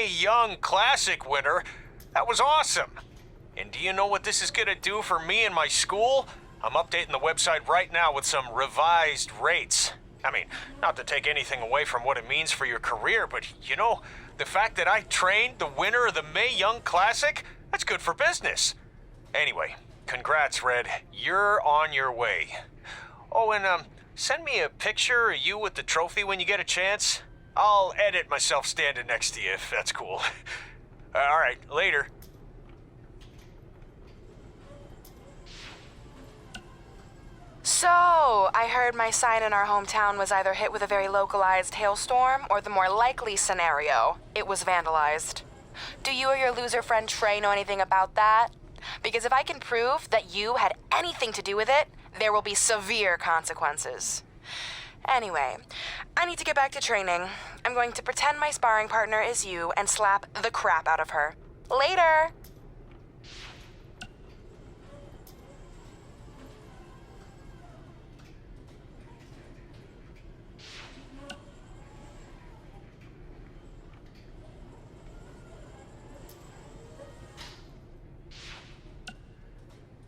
Mae Young Classic winner. That was awesome. And do you know what this is gonna do for me and my school? I'm updating the website right now with some revised rates. I mean, not to take anything away from what it means for your career, but you know, the fact that I trained the winner of the Mae Young Classic, that's good for business. Anyway, congrats, Red. You're on your way. Oh, and send me a picture of you with the trophy when you get a chance. I'll edit myself standing next to you if that's cool. All right, later. So, I heard my sign in our hometown was either hit with a very localized hailstorm, or the more likely scenario, it was vandalized. Do you or your loser friend Trey know anything about that? Because if I can prove that you had anything to do with it, there will be severe consequences. Anyway, I need to get back to training. I'm going to pretend my sparring partner is you and slap the crap out of her. Later!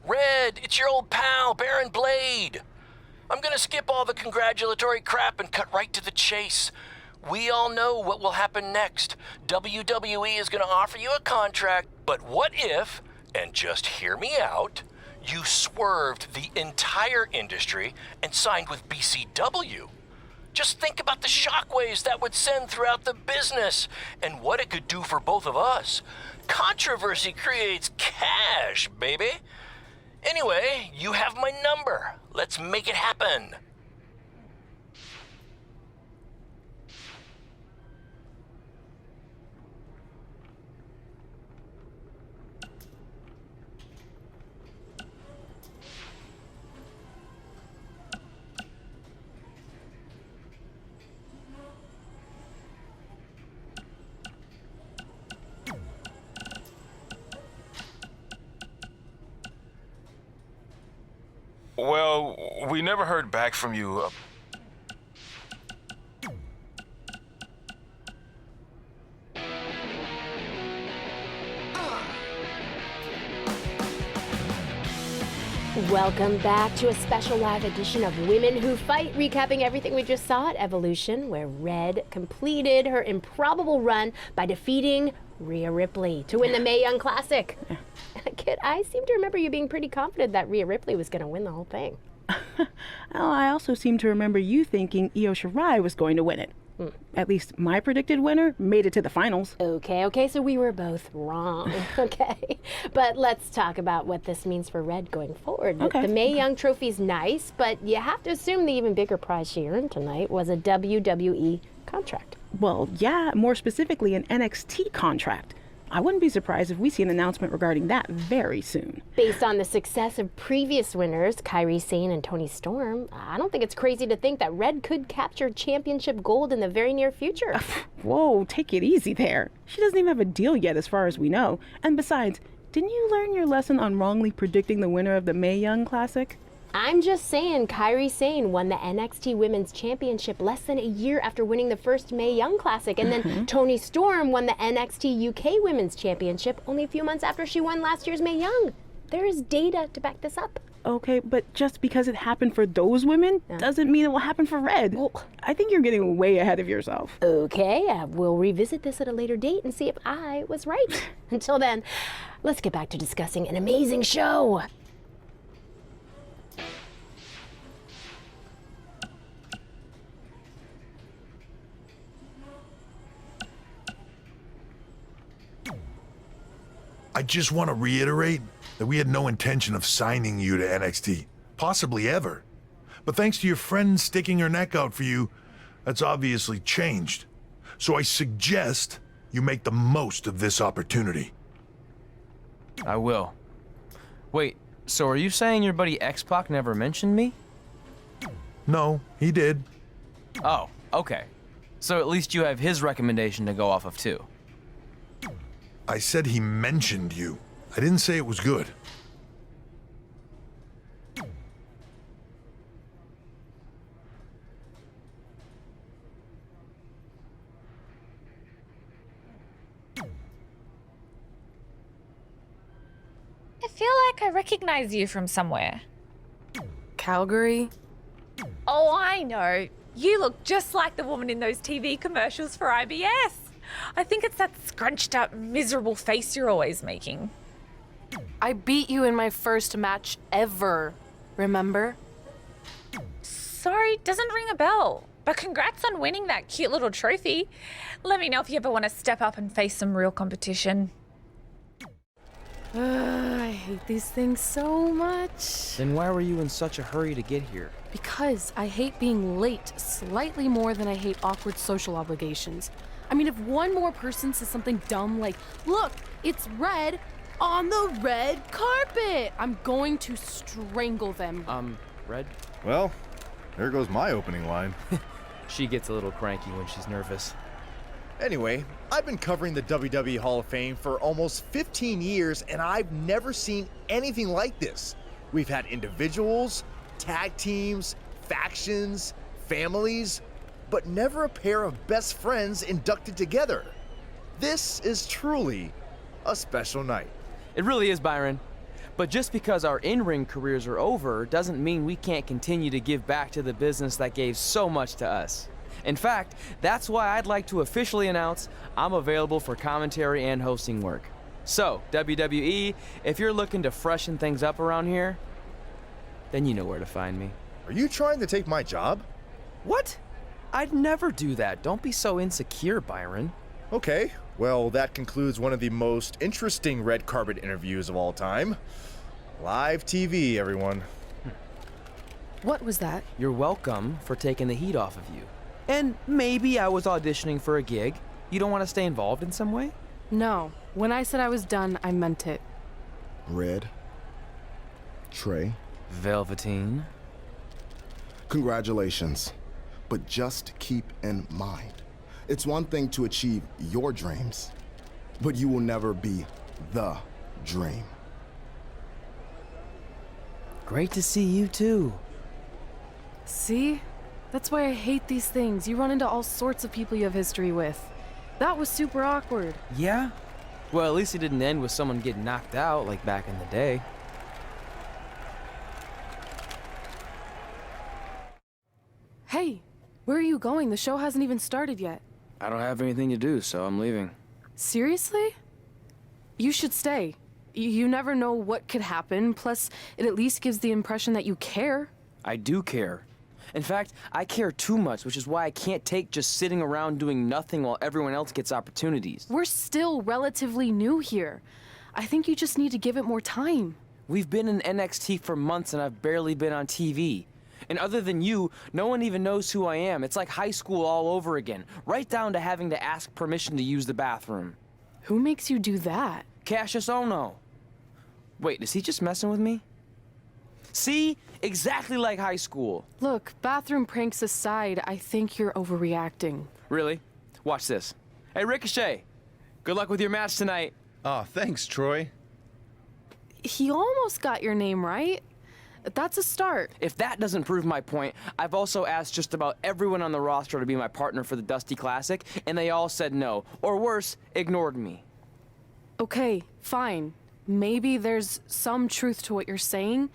Red, it's your old pal, Baron Blade. I'm gonna skip all the congratulatory crap and cut right to the chase. We all know what will happen next. WWE is gonna offer you a contract, but what if, and just hear me out, you swerved the entire industry and signed with BCW? Just think about the shockwaves that would send throughout the business and what it could do for both of us. Controversy creates cash, baby. Anyway, you have my number. Let's make it happen. Well, we never heard back from you. Welcome back to a special live edition of Women Who Fight, recapping everything we just saw at Evolution, where Red completed her improbable run by defeating Rhea Ripley to win the Mae Young Classic. Kit, I seem to remember you being pretty confident that Rhea Ripley was going to win the whole thing. Well, I also seem to remember you thinking Io Shirai was going to win it. At least my predicted winner made it to the finals. Okay, so we were both wrong. Okay, but let's talk about what this means for Red going forward. Okay. The Mae Young trophy's nice, but you have to assume the even bigger prize she earned tonight was a WWE contract. Well, yeah, more specifically an NXT contract. I wouldn't be surprised if we see an announcement regarding that very soon. Based on the success of previous winners, Kairi Sane and Toni Storm, I don't think it's crazy to think that Red could capture championship gold in the very near future. Whoa, take it easy there. She doesn't even have a deal yet as far as we know. And besides, didn't you learn your lesson on wrongly predicting the winner of the Mae Young Classic? I'm just saying, Kairi Sane won the NXT Women's Championship less than a year after winning the first Mae Young Classic, and then Toni Storm won the NXT UK Women's Championship only a few months after she won last year's Mae Young. There is data to back this up. Okay, but just because it happened for those women doesn't mean it will happen for Red. Well, I think you're getting way ahead of yourself. Okay, we'll revisit this at a later date and see if I was right. Until then, let's get back to discussing an amazing show. I just want to reiterate that we had no intention of signing you to NXT, possibly ever. But thanks to your friend sticking her neck out for you, that's obviously changed. So I suggest you make the most of this opportunity. I will. Wait, so are you saying your buddy X-Pac never mentioned me? No, he did. Oh, okay. So at least you have his recommendation to go off of too. I said he mentioned you. I didn't say it was good. feel like I recognize you from somewhere. Calgary? Oh, I know. You look just like the woman in those TV commercials for IBS. I think it's that scrunched up, miserable face you're always making. I beat you in my first match ever. Remember? Sorry, doesn't ring a bell. But congrats on winning that cute little trophy. Let me know if you ever want to step up and face some real competition. I hate these things so much. Then why were you in such a hurry to get here? Because I hate being late slightly more than I hate awkward social obligations. I mean, if one more person says something dumb like, look, it's red on the red carpet, I'm going to strangle them. Red? Well, there goes my opening line. She gets a little cranky when she's nervous. Anyway, I've been covering the WWE Hall of Fame for almost 15 years, and I've never seen anything like this. We've had individuals, tag teams, factions, families, but never a pair of best friends inducted together. This is truly a special night. It really is, Byron. But just because our in-ring careers are over doesn't mean we can't continue to give back to the business that gave so much to us. In fact, that's why I'd like to officially announce I'm available for commentary and hosting work. So, WWE, if you're looking to freshen things up around here, then you know where to find me. Are you trying to take my job? What? I'd never do that. Don't be so insecure, Byron. Okay, well, that concludes one of the most interesting red carpet interviews of all time. Live TV, everyone. What was that? You're welcome for taking the heat off of you. And maybe I was auditioning for a gig. You don't want to stay involved in some way? No. When I said I was done, I meant it. Red. Trey. Velveteen. Congratulations. But just keep in mind, it's one thing to achieve your dreams, but you will never be the dream. Great to see you too. See? That's why I hate these things. You run into all sorts of people you have history with. That was super awkward. Yeah? Well, at least it didn't end with someone getting knocked out like back in the day. Hey, where are you going? The show hasn't even started yet. I don't have anything to do, so I'm leaving. Seriously? You should stay. You never know what could happen, plus it at least gives the impression that you care. I do care. In fact, I care too much, which is why I can't take just sitting around doing nothing while everyone else gets opportunities. We're still relatively new here. I think you just need to give it more time. We've been in NXT for months and I've barely been on TV. And other than you, no one even knows who I am. It's like high school all over again, right down to having to ask permission to use the bathroom. Who makes you do that? Cassius Ohno. Wait, is he just messing with me? See? Exactly like high school. Look, bathroom pranks aside, I think you're overreacting. Really? Watch this. Hey, Ricochet. Good luck with your match tonight. Aw, thanks, Troy. He almost got your name right. That's a start. If that doesn't prove my point, I've also asked just about everyone on the roster to be my partner for the Dusty Classic, and they all said no. Or worse, ignored me. Okay, fine. Maybe there's some truth to what you're saying,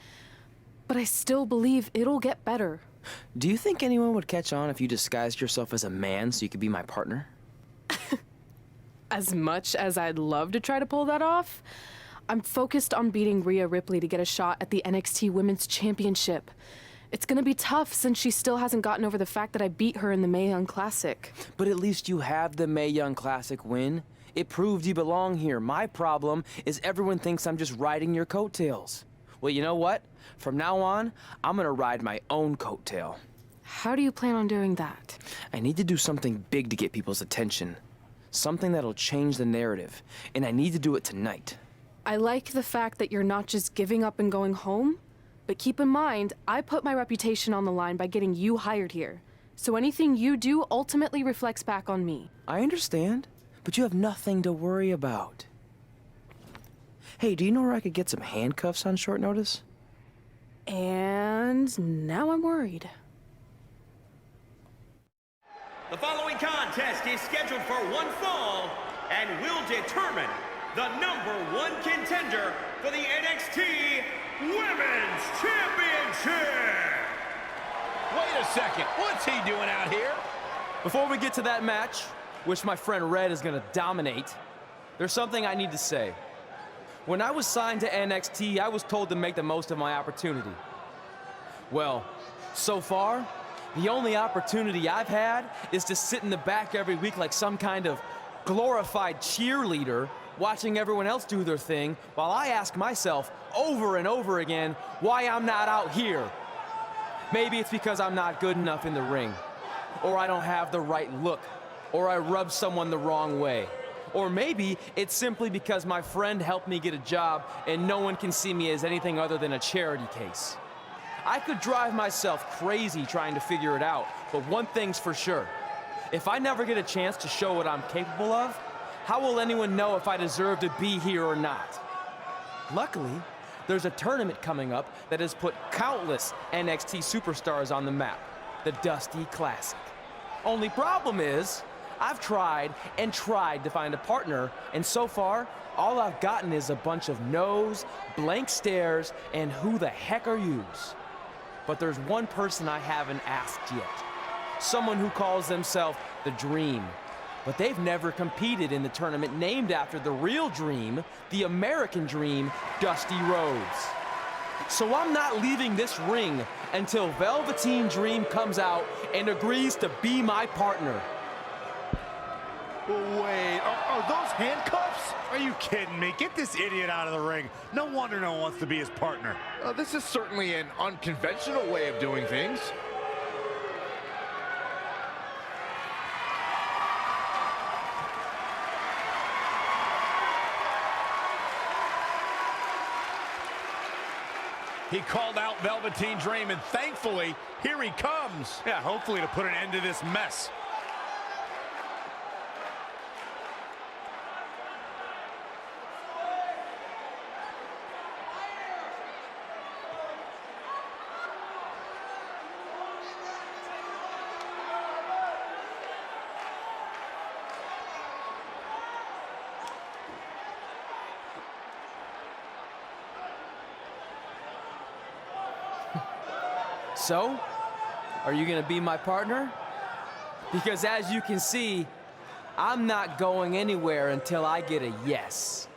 but I still believe it'll get better. Do you think anyone would catch on if you disguised yourself as a man so you could be my partner? As much as I'd love to try to pull that off, I'm focused on beating Rhea Ripley to get a shot at the NXT Women's Championship. It's gonna be tough since she still hasn't gotten over the fact that I beat her in the Mae Young Classic. But at least you have the Mae Young Classic win. It proved you belong here. My problem is everyone thinks I'm just riding your coattails. Well, you know what? From now on, I'm gonna ride my own coattail. How do you plan on doing that? I need to do something big to get people's attention. Something that'll change the narrative. And I need to do it tonight. I like the fact that you're not just giving up and going home, but keep in mind, I put my reputation on the line by getting you hired here. So anything you do ultimately reflects back on me. I understand, but you have nothing to worry about. Hey, do you know where I could get some handcuffs on short notice? And now I'm worried. The following contest is scheduled for one fall and will determine the #1 contender for the NXT Women's Championship. Wait a second, what's he doing out here? Before we get to that match, which my friend Red is gonna dominate, there's something I need to say. When I was signed to NXT, I was told to make the most of my opportunity. Well, so far, the only opportunity I've had is to sit in the back every week like some kind of glorified cheerleader, watching everyone else do their thing, while I ask myself over and over again why I'm not out here. Maybe it's because I'm not good enough in the ring, or I don't have the right look, or I rub someone the wrong way. Or maybe it's simply because my friend helped me get a job and no one can see me as anything other than a charity case. I could drive myself crazy trying to figure it out, but one thing's for sure. If I never get a chance to show what I'm capable of, how will anyone know if I deserve to be here or not? Luckily, there's a tournament coming up that has put countless NXT superstars on the map, the Dusty Classic. Only problem is, I've tried and tried to find a partner, and so far, all I've gotten is a bunch of no's, blank stares, and who the heck are yous? But there's one person I haven't asked yet. Someone who calls themselves the Dream. But they've never competed in the tournament named after the real Dream, the American Dream, Dusty Rhodes. So I'm not leaving this ring until Velveteen Dream comes out and agrees to be my partner. Wait, are those handcuffs? Are you kidding me? Get this idiot out of the ring. No wonder no one wants to be his partner. This is certainly an unconventional way of doing things. He called out Velveteen Dream, and thankfully, here he comes. Yeah, hopefully to put an end to this mess. So, are you gonna be my partner? Because as you can see, I'm not going anywhere until I get a yes.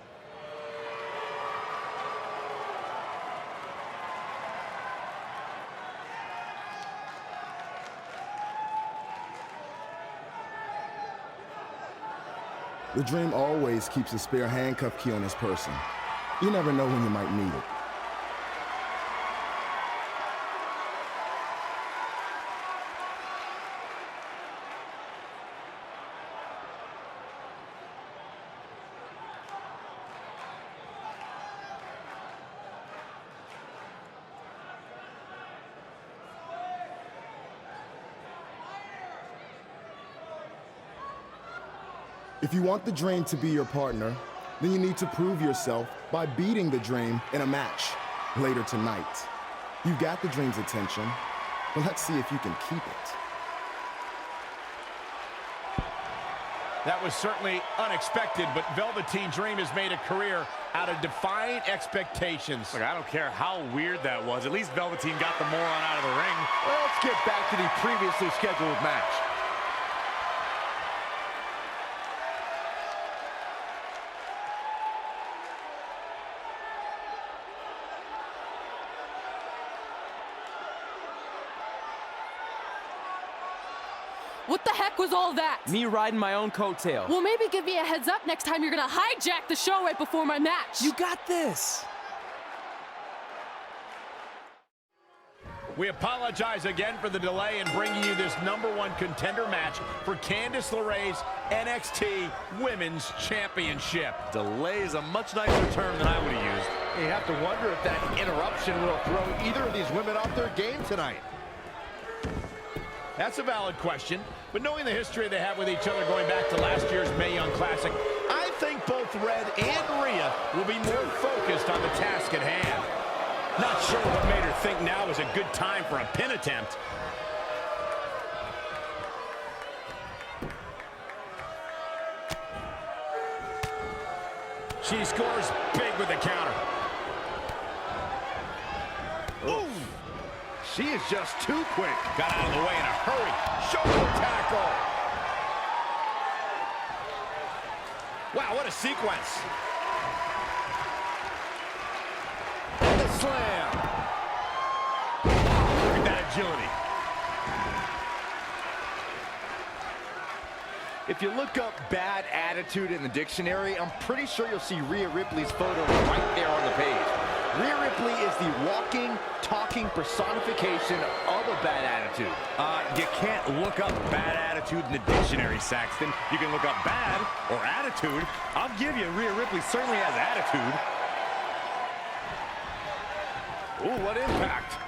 The Dream always keeps a spare handcuff key on his person. You never know when you might need it. If you want the Dream to be your partner, then you need to prove yourself by beating the Dream in a match later tonight. You've got the Dream's attention, but let's see if you can keep it. That was certainly unexpected, but Velveteen Dream has made a career out of defying expectations. Look, I don't care how weird that was. At least Velveteen got the moron out of the ring. Let's get back to the previously scheduled match. What the heck was all that? Me riding my own coattail. Well, maybe give me a heads up next time you're gonna hijack the show right before my match. You got this. We apologize again for the delay in bringing you this #1 contender match for Candice LeRae's NXT Women's Championship. Delay is a much nicer term than I would have used. You have to wonder if that interruption will throw either of these women off their game tonight. That's a valid question, but knowing the history they have with each other going back to last year's Mae Young Classic, I think both Red and Rhea will be more focused on the task at hand. Not sure what made her think now is a good time for a pin attempt. She scores big with the counter. Ooh. She is just too quick. Got out of the way in a hurry. Shoulder tackle. Wow, what a sequence. The slam. Look at that agility. If you look up bad attitude in the dictionary, I'm pretty sure you'll see Rhea Ripley's photo right there on the page. Rhea Ripley is the walking, talking personification of a bad attitude. You can't look up bad attitude in the dictionary, Saxton. You can look up bad or attitude. I'll give you, Rhea Ripley certainly has attitude. Ooh, what impact.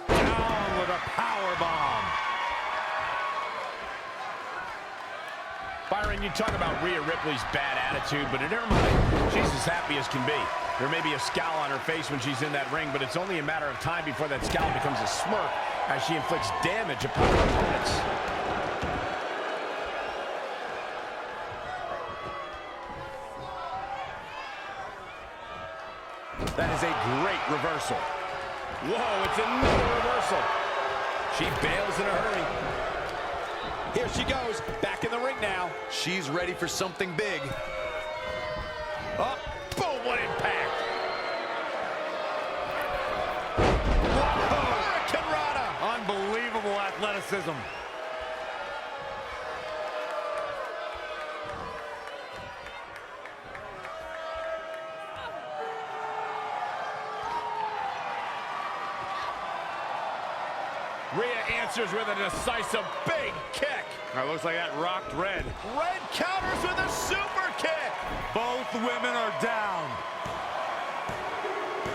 Down with a power bomb. Byron, you talk about Rhea Ripley's bad attitude, but in her mind, she's as happy as can be. There may be a scowl on her face when she's in that ring, but it's only a matter of time before that scowl becomes a smirk as she inflicts damage upon her opponents. That is a great reversal. Whoa, it's another reversal. She bails in a hurry. Here she goes, back in the ring now. She's ready for something big. Oh, boom, what impact. Whoa, Hurricanrana. Unbelievable athleticism. Rhea answers with a decisive big kick. That looks like that rocked Red. Red counters with a super kick. Both women are down.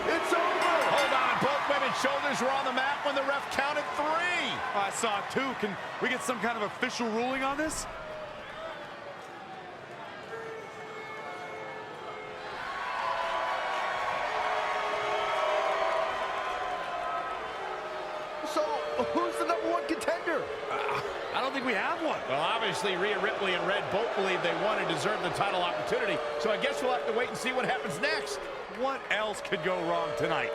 It's over. Hold on, both women's shoulders were on the mat when the ref counted 3. I saw 2. Can we get some kind of official ruling on this? So, who's the #1 contender? I don't think we have one. Well, obviously, Rhea Ripley and Red both believe they won and deserve the title opportunity, so I guess we'll have to wait and see what happens next. What else could go wrong tonight?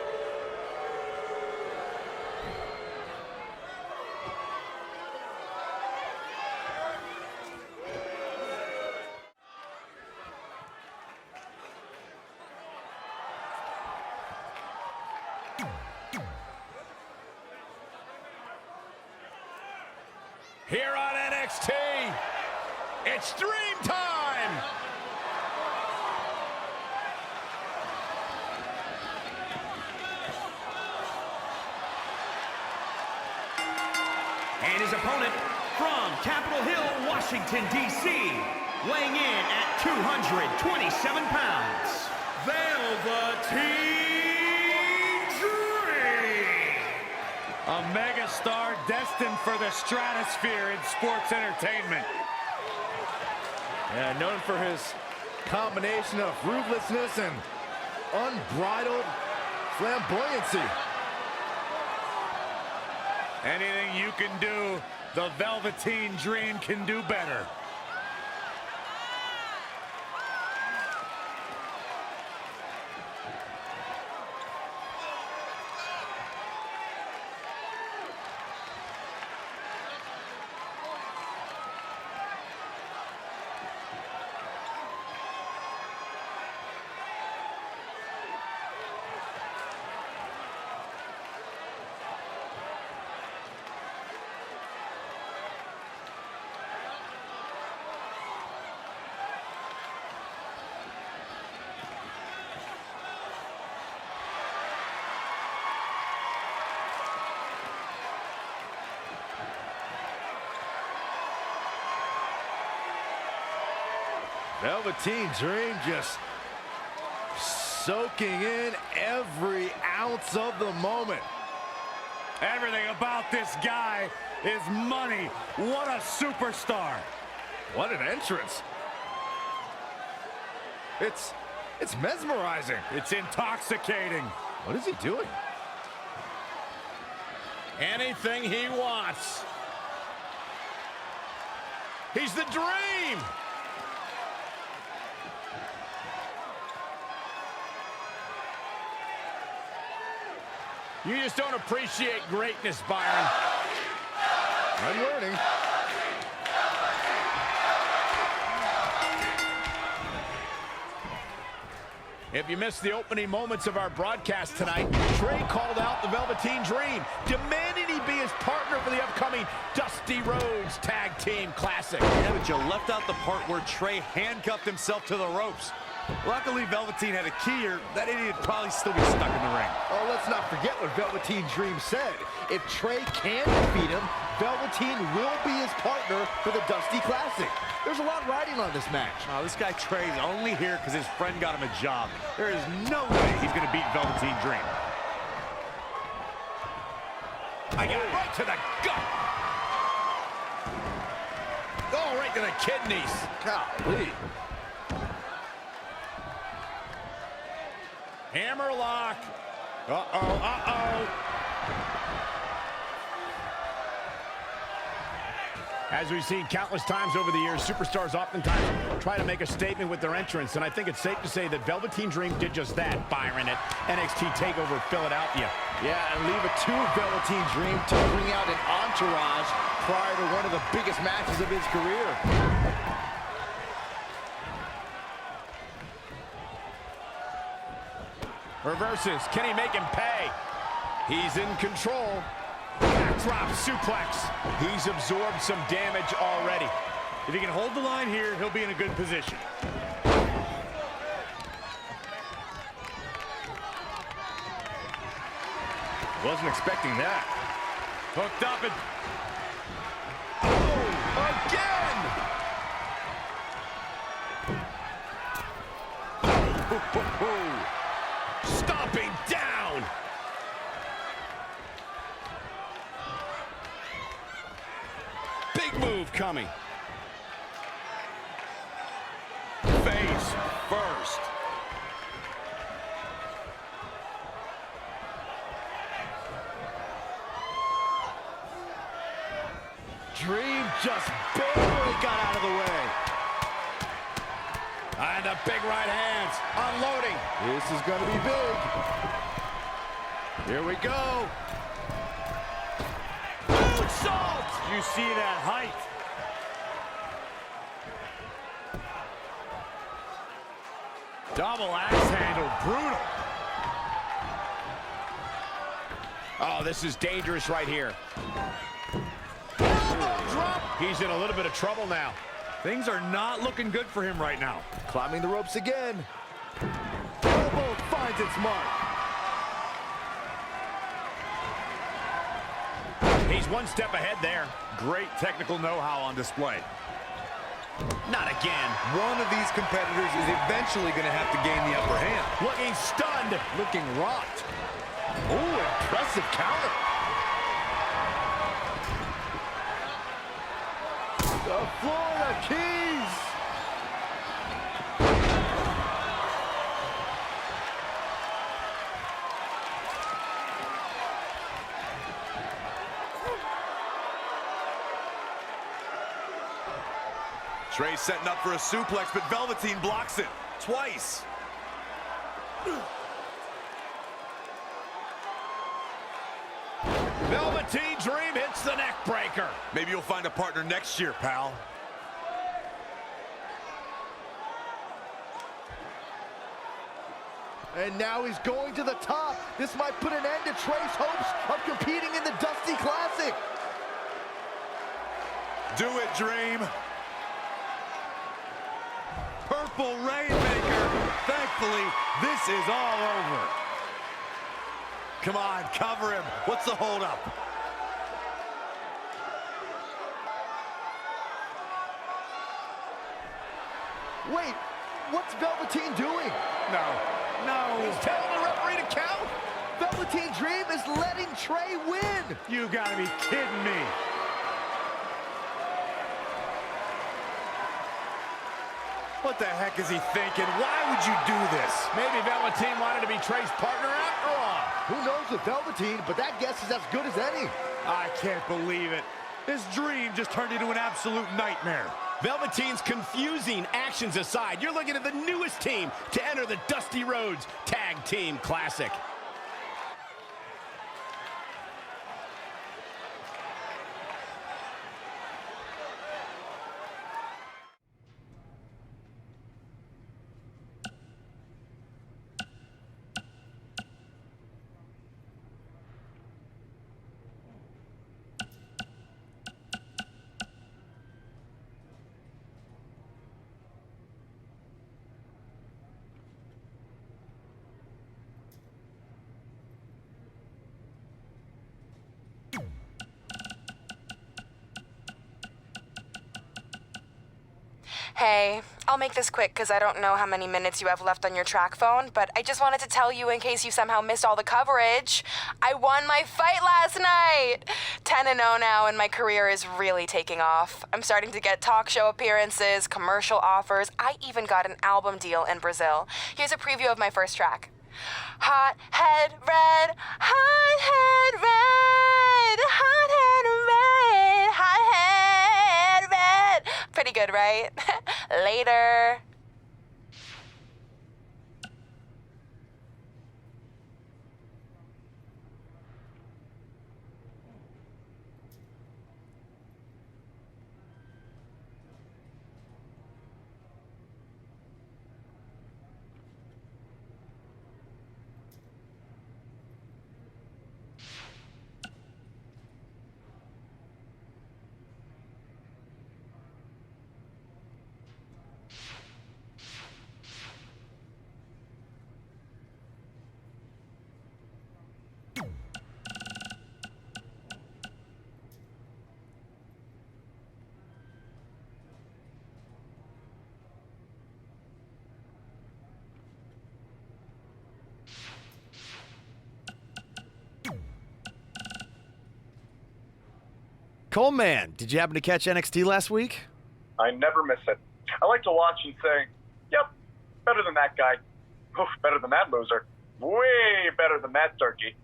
Here on NXT, it's Dream Time! And his opponent from Capitol Hill, Washington, D.C., weighing in at 227 pounds, Velveteen Dream! A megastar destined for the stratosphere in sports entertainment. Yeah, known for his combination of ruthlessness and unbridled flamboyancy. Anything you can do, the Velveteen Dream can do better. Velveteen Dream just soaking in every ounce of the moment. Everything about this guy is money. What a superstar. What an entrance. It's mesmerizing. It's intoxicating. What is he doing? Anything he wants. He's the Dream. You just don't appreciate greatness, Byron. I'm learning. If you missed the opening moments of our broadcast tonight, Trey called out the Velveteen Dream, demanding he be his partner for the upcoming Dusty Rhodes Tag Team Classic. Yeah, but you left out the part where Trey handcuffed himself to the ropes. Luckily, Velveteen had a key, or that idiot would probably still be stuck in the ring. Oh, let's not forget what Velveteen Dream said. If Trey can defeat him, Velveteen will be his partner for the Dusty Classic. There's a lot riding on this match. Oh, this guy Trey's only here because his friend got him a job. There is no way he's going to beat Velveteen Dream. I got it right to the gut. Oh, right to the kidneys. Golly. Hammerlock. Uh-oh, uh-oh. As we've seen countless times over the years, superstars oftentimes try to make a statement with their entrance, and I think it's safe to say that Velveteen Dream did just that, Byron, at NXT TakeOver Philadelphia. Yeah, and leave it to Velveteen Dream to bring out an entourage prior to one of the biggest matches of his career. Reverses. Can he make him pay? He's in control. Backdrop suplex. He's absorbed some damage already. If he can hold the line here, he'll be in a good position. Wasn't expecting that. Hooked up and... Oh, again! Stomping down! Big move coming. Face first. Dream just barely got out of the way. And the big right hands, unloading. This is going to be big. Here we go. Moonsault! You see that height? Double axe handle, brutal. Oh, this is dangerous right here. Elbow drop. He's in a little bit of trouble now. Things are not looking good for him right now. Climbing the ropes again. Elbow finds its mark. He's one step ahead there. Great technical know-how on display. Not again. One of these competitors is eventually going to have to gain the upper hand. Looking stunned. Looking rocked. Oh, impressive counter. The Florida Keys. Trey's setting up for a suplex, but Velveteen blocks it twice. Velveteen Dream hits the neck breaker. Maybe you'll find a partner next year, pal. And now he's going to the top. This might put an end to Trey's hopes of competing in the Dusty Classic. Do it, Dream. Purple Rainmaker. Thankfully, this is all over. Come on, cover him. What's the holdup? Wait, what's Velveteen doing? No. He's telling the referee to count. Velveteen Dream is letting Trey win. You gotta be kidding me. What the heck is he thinking? Why would you do this? Maybe Velveteen wanted to be Trey's partner after all. Who knows with Velveteen, but that guess is as good as any. I can't believe it. This Dream just turned into an absolute nightmare. Velveteen's confusing actions aside, you're looking at the newest team to enter the Dusty Rhodes Tag Team Classic. Hey, I'll make this quick because I don't know how many minutes you have left on your track phone, but I just wanted to tell you in case you somehow missed all the coverage. I won my fight last night! 10-0 now, and my career is really taking off. I'm starting to get talk show appearances, commercial offers. I even got an album deal in Brazil. Here's a preview of my first track. Hot head red, hot head red, hot head red, hot head red. Pretty good, right? Later. Coleman, did you happen to catch NXT last week? I never miss it. I like to watch and say, yep, better than that guy. Oof, better than that loser. Way better than that turkey.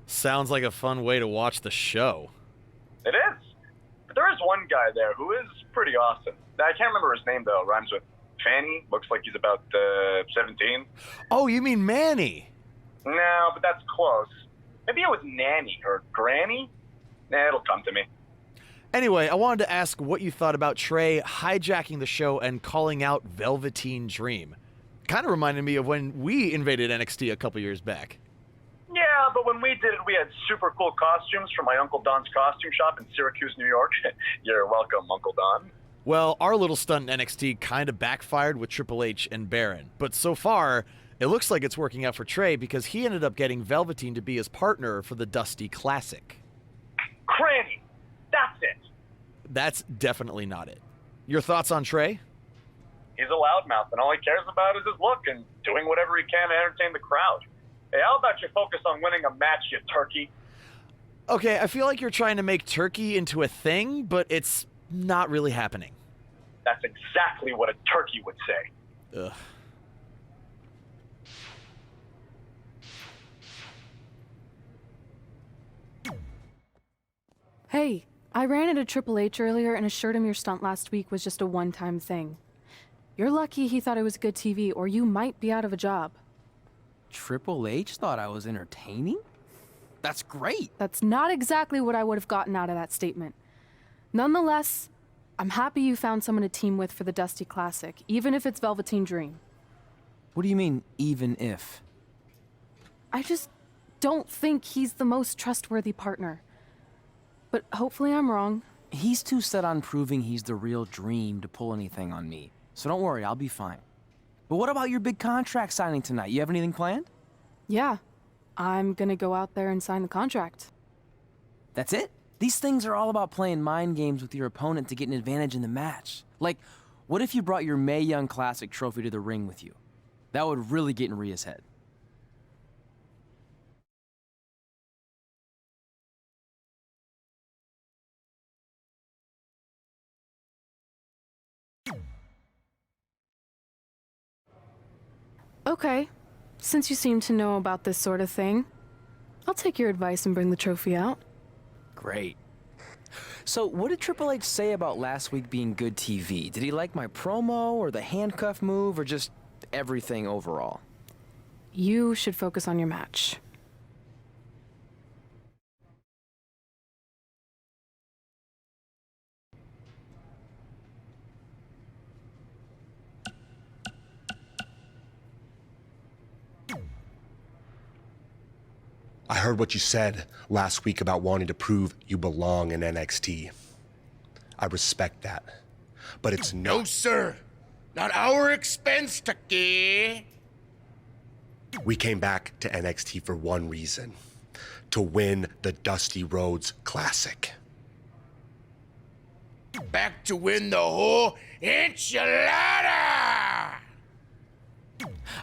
Sounds like a fun way to watch the show. It is. But there is one guy there who is pretty awesome. I can't remember his name, though. Rhymes with Fanny. Looks like he's about 17. Oh, you mean Manny? No, but that's close. Maybe it was Nanny or Granny? Nah, it'll come to me. Anyway, I wanted to ask what you thought about Trey hijacking the show and calling out Velveteen Dream. Kind of reminded me of when we invaded NXT a couple years back. Yeah, but when we did it, we had super cool costumes from my Uncle Don's costume shop in Syracuse, New York. You're welcome, Uncle Don. Well, our little stunt in NXT kind of backfired with Triple H and Baron. But so far, it looks like it's working out for Trey because he ended up getting Velveteen to be his partner for the Dusty Classic. Cranny! That's it! That's definitely not it. Your thoughts on Trey? He's a loudmouth, and all he cares about is his look and doing whatever he can to entertain the crowd. Hey, how about you focus on winning a match, you turkey? Okay, I feel like you're trying to make turkey into a thing, but it's not really happening. That's exactly what a turkey would say. Ugh. Hey, I ran into Triple H earlier and assured him your stunt last week was just a one-time thing. You're lucky he thought it was good TV, or you might be out of a job. Triple H thought I was entertaining? That's great. That's not exactly what I would have gotten out of that statement. Nonetheless, I'm happy you found someone to team with for the Dusty Classic, even if it's Velveteen Dream. What do you mean, even if? I just don't think he's the most trustworthy partner. But hopefully I'm wrong. He's too set on proving he's the real Dream to pull anything on me. So don't worry, I'll be fine. But what about your big contract signing tonight? You have anything planned? Yeah, I'm gonna go out there and sign the contract. That's it? These things are all about playing mind games with your opponent to get an advantage in the match. Like, what if you brought your Mae Young Classic trophy to the ring with you? That would really get in Rhea's head. Okay, since you seem to know about this sort of thing, I'll take your advice and bring the trophy out. Great. So, what did Triple H say about last week being good TV? Did he like my promo, or the handcuff move, or just everything overall? You should focus on your match. I heard what you said last week about wanting to prove you belong in NXT. I respect that. But it's No, sir. Not our expense, Tucky. We came back to NXT for one reason. To win the Dusty Rhodes Classic. Back to win the whole enchilada!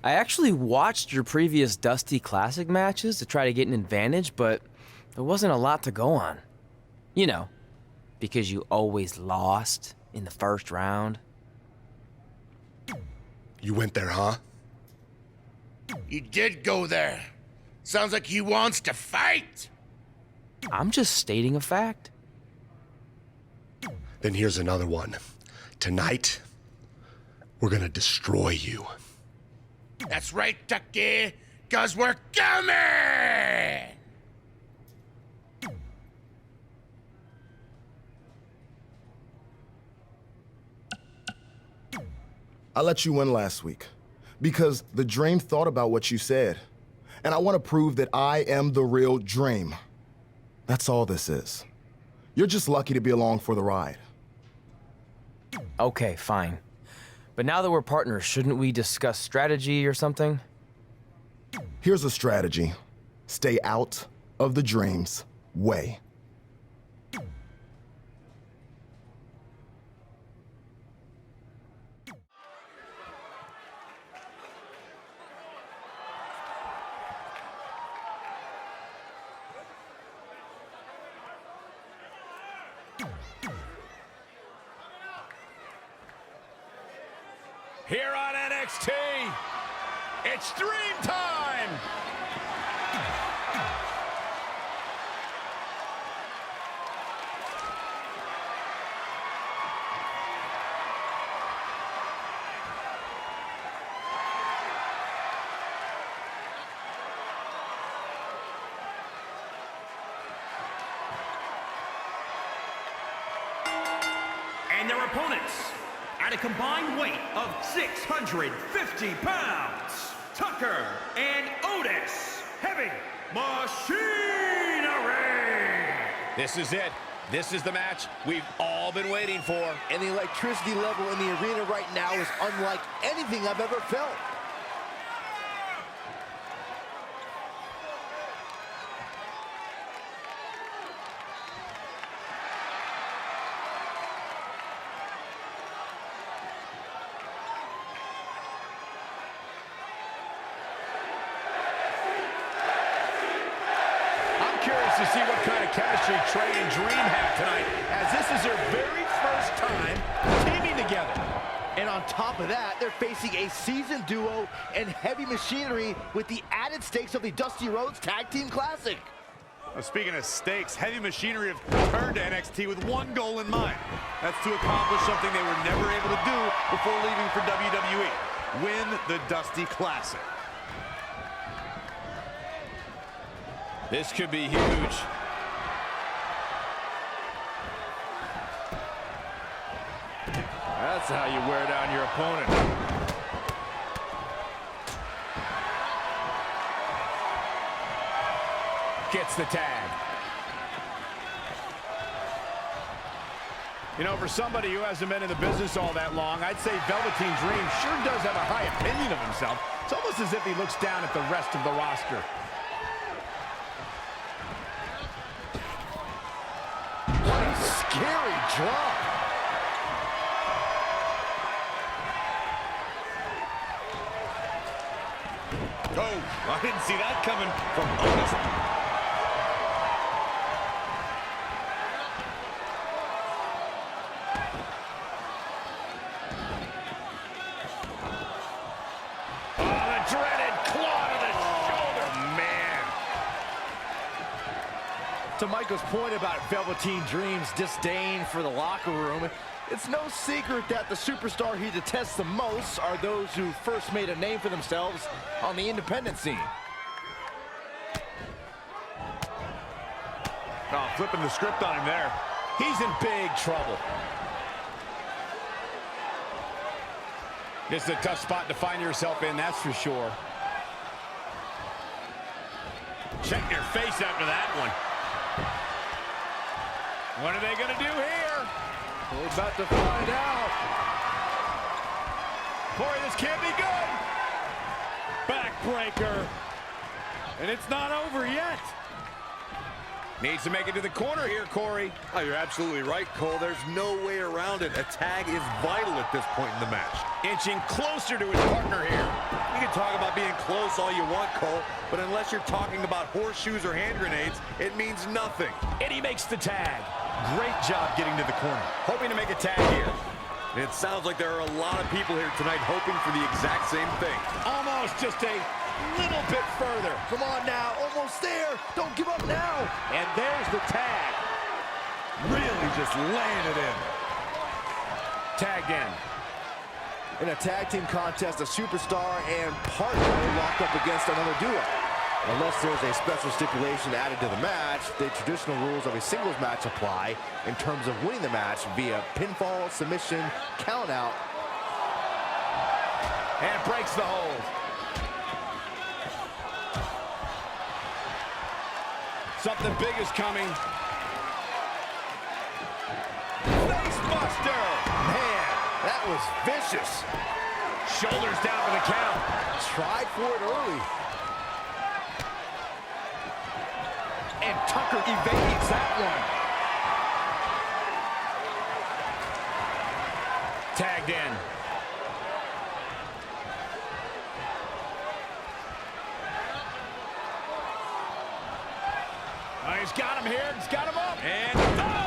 I actually watched your previous Dusty Classic matches to try to get an advantage, but there wasn't a lot to go on. You know, because you always lost in the first round. You went there, huh? You did go there. Sounds like he wants to fight. I'm just stating a fact. Then here's another one. Tonight, we're gonna destroy you. That's right, Tucky, 'cause we're coming! I let you win last week because the Dream thought about what you said. And I want to prove that I am the real Dream. That's all this is. You're just lucky to be along for the ride. Okay, fine. But now that we're partners, shouldn't we discuss strategy or something? Here's a strategy. Stay out of the Dream's way. Here on NXT, it's Dream Time! And their opponents, at a combined weight of 650 pounds, Tucker and Otis, heavy machinery. This is it. This is the match we've all been waiting for. And the electricity level in the arena right now is unlike anything I've ever felt. To see what kind of chemistry Trey and Dream have tonight, as this is their very first time teaming together. And on top of that, they're facing a seasoned duo and heavy machinery with the added stakes of the Dusty Rhodes Tag Team Classic. Well, speaking of stakes, Heavy Machinery have turned to NXT with one goal in mind. That's to accomplish something they were never able to do before leaving for WWE. Win the Dusty Classic. This could be huge. That's how you wear down your opponent. Gets the tag. You know, for somebody who hasn't been in the business all that long, I'd say Velveteen Dream sure does have a high opinion of himself. It's almost as if he looks down at the rest of the roster. Scary drop. Oh, I didn't see that coming from Otis. Oh, the dreaded claw to the shoulder. Man. To Michael's point about Velveteen Dream's disdain for the locker room, it's no secret that the superstar he detests the most are those who first made a name for themselves on the independent scene. Oh, flipping the script on him there. He's in big trouble. This is a tough spot to find yourself in, that's for sure. Check your face after that one. What are they going to do here? We're about to find out. Boy, this can't be good. Backbreaker. And it's not over yet. Needs to make it to the corner here, Corey. Oh, you're absolutely right, Cole. There's no way around it. A tag is vital at this point in the match. Inching closer to his partner here. You can talk about being close all you want, Cole, but unless you're talking about horseshoes or hand grenades, it means nothing. And he makes the tag. Great job getting to the corner. Hoping to make a tag here. It sounds like there are a lot of people here tonight hoping for the exact same thing. Almost just a little bit further. Come on now, almost there. Don't give up now. And there's the tag. Really just laying it in. Tagged in. In a tag team contest, a superstar and partner are locked up against another duo. Unless there's a special stipulation added to the match, the traditional rules of a singles match apply in terms of winning the match via pinfall, submission, countout. And breaks the hold. Something big is coming. Facebuster! Man, that was vicious. Shoulders down for the count. Tried for it early. And Tucker evades that one. Tagged in. Oh, he's got him here. He's got him up. And oh!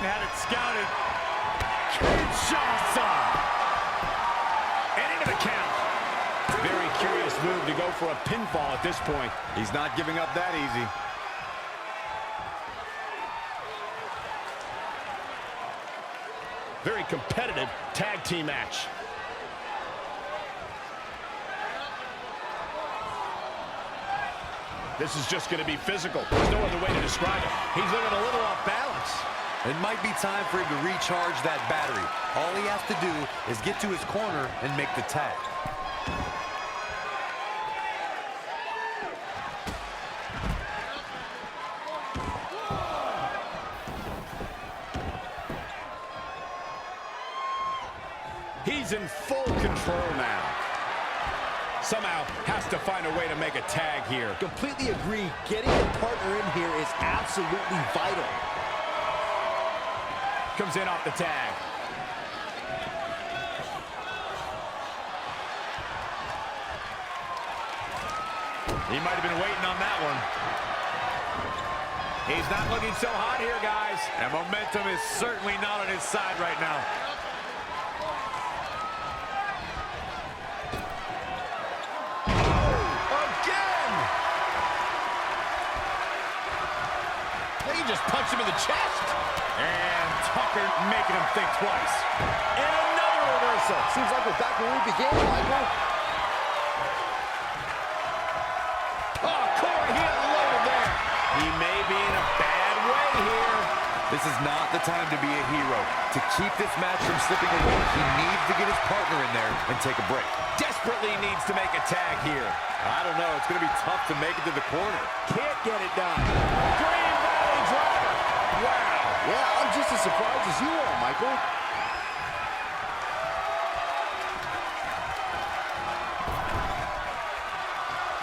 Had it scouted. Kinshasa! And into the count. Very curious move to go for a pinfall at this point. He's not giving up that easy. Very competitive tag team match. This is just going to be physical. There's no other way to describe it. He's looking a little off balance. It might be time for him to recharge that battery. All he has to do is get to his corner and make the tag. He's in full control now. Somehow has to find a way to make a tag here. Completely agree. Getting the partner in here is absolutely vital. Comes in off the tag. He might have been waiting on that one. He's not looking so hot here, guys. And momentum is certainly not on his side right now. Just punch him in the chest. And Tucker making him think twice. And another reversal. Seems like we're back where we began, Michael. Oh, Corey, he unloaded there. He may be in a bad way here. This is not the time to be a hero. To keep this match from slipping away, he needs to get his partner in there and take a break. Desperately needs to make a tag here. I don't know. It's going to be tough to make it to the corner. Can't get it done. Green Valley driver. Wow. Yeah, I'm just as surprised as you are, Michael.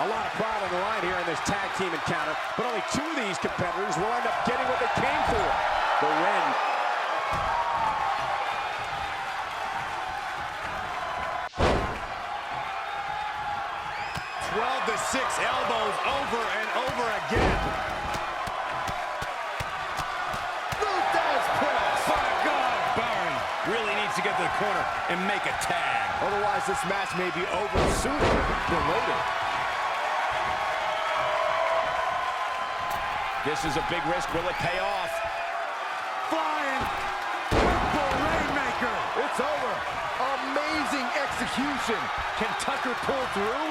A lot of pride on the line here in this tag team encounter, but only two of these competitors will end up getting what they came for. The win. The 6 elbows over and over again. Luthez press. My God, Baron really needs to get to the corner and make a tag. Otherwise, this match may be over sooner than later. This is a big risk. Will it pay off? Flying purple rainmaker. It's over. Amazing execution. Can Tucker pull through?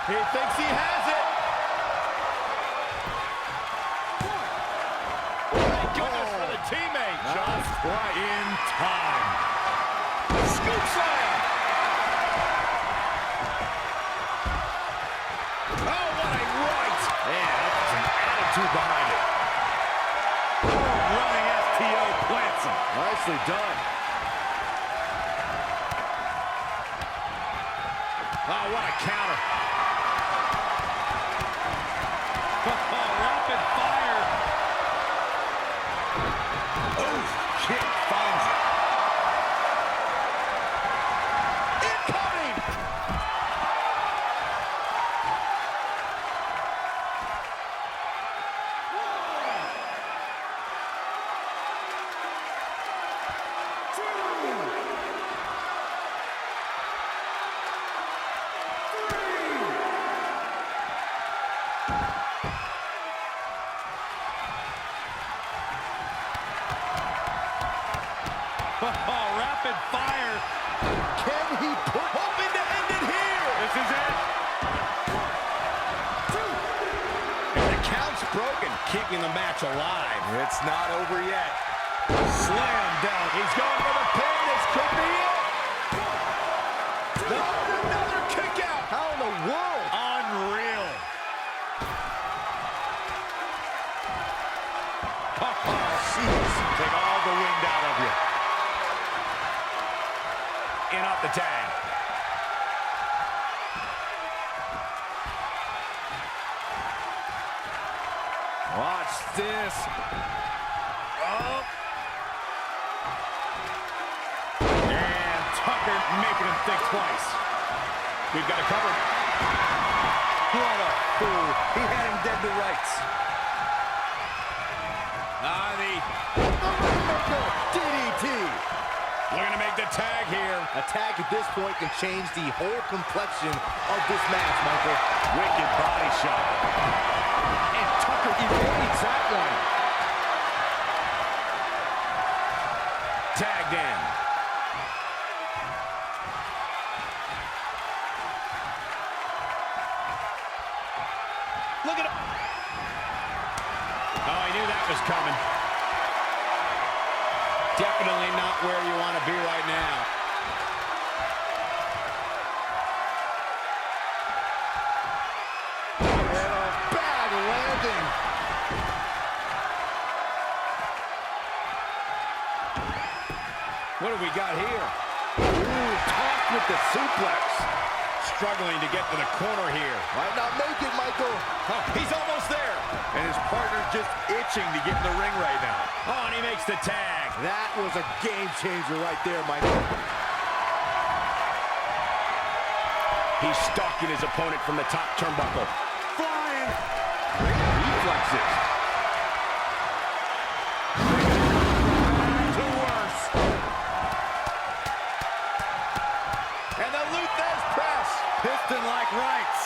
He thinks he has it. Thank goodness for the teammate. Just right in time. Scoop slam. Oh, what a right. And that's some attitude behind it. Running STO plants him. Nicely done. Oh, what a counter. Oh, rapid fire. Oh, kick finds it. Incoming! Oh, rapid fire. Can he put hoping to end it here? This is it. And the count's broken, keeping the match alive. It's not over yet. Slam down. He's going for the pin. This could be it. Another kick out. How in the world? Unreal. Oh, jeez. Take all the wind out of you. In off the tag. Watch this. Oh. And Tucker making him think twice. We've got it covered. What a fool. He had him dead to rights. The DDT. Looking to make the tag here. A tag at this point can change the whole complexion of this match, Michael. Wicked body shot. And Tucker evades that one. Tagged in. Look at him. Oh, I knew that was coming. Definitely not where you want to be right now. And a bad landing. What do we got here? Ooh, tossed with the suplex. Struggling to get to the corner here. Might not make it, Michael. Oh, he's almost there. And his partner's just itching to get in the ring right now. Oh, and he makes the tag. That was a game changer right there, Michael. He's stalking his opponent from the top turnbuckle. Flying. Reflexes. To worse. And the Luthez press. Piston-like rights.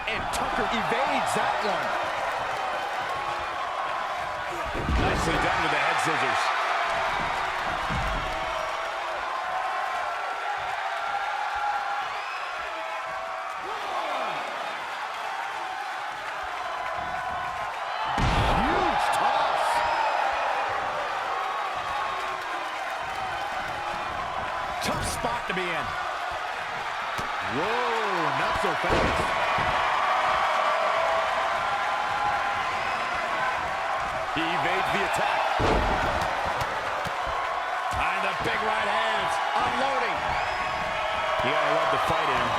And Tucker evades that one. Nicely done with the head scissors. Huge toss. Tough spot to be in. Whoa, not so fast. He evades the attack. And the big right hands, unloading. You gotta love the fight in him.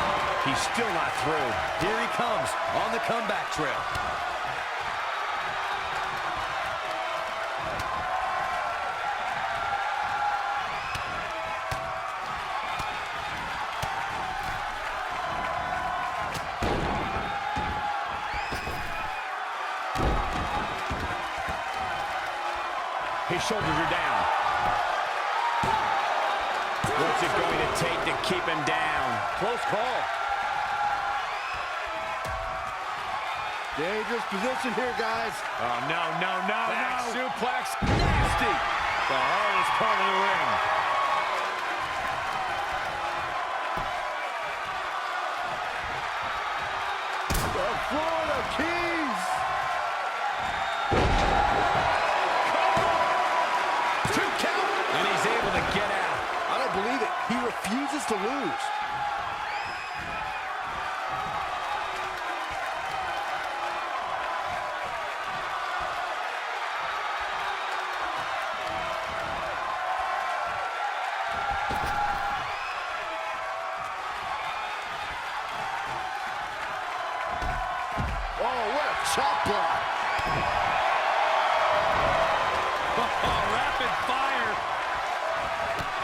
He's still not through. Here he comes on the comeback trail. His shoulders are down. What's it going to take to keep him down? Close call. Dangerous position here, guys. Oh, no. Back suplex. Nasty. The hardest part of the ring. The Florida Keys. And he's able to get out. I don't believe it. He refuses to lose. chop block. Rapid fire.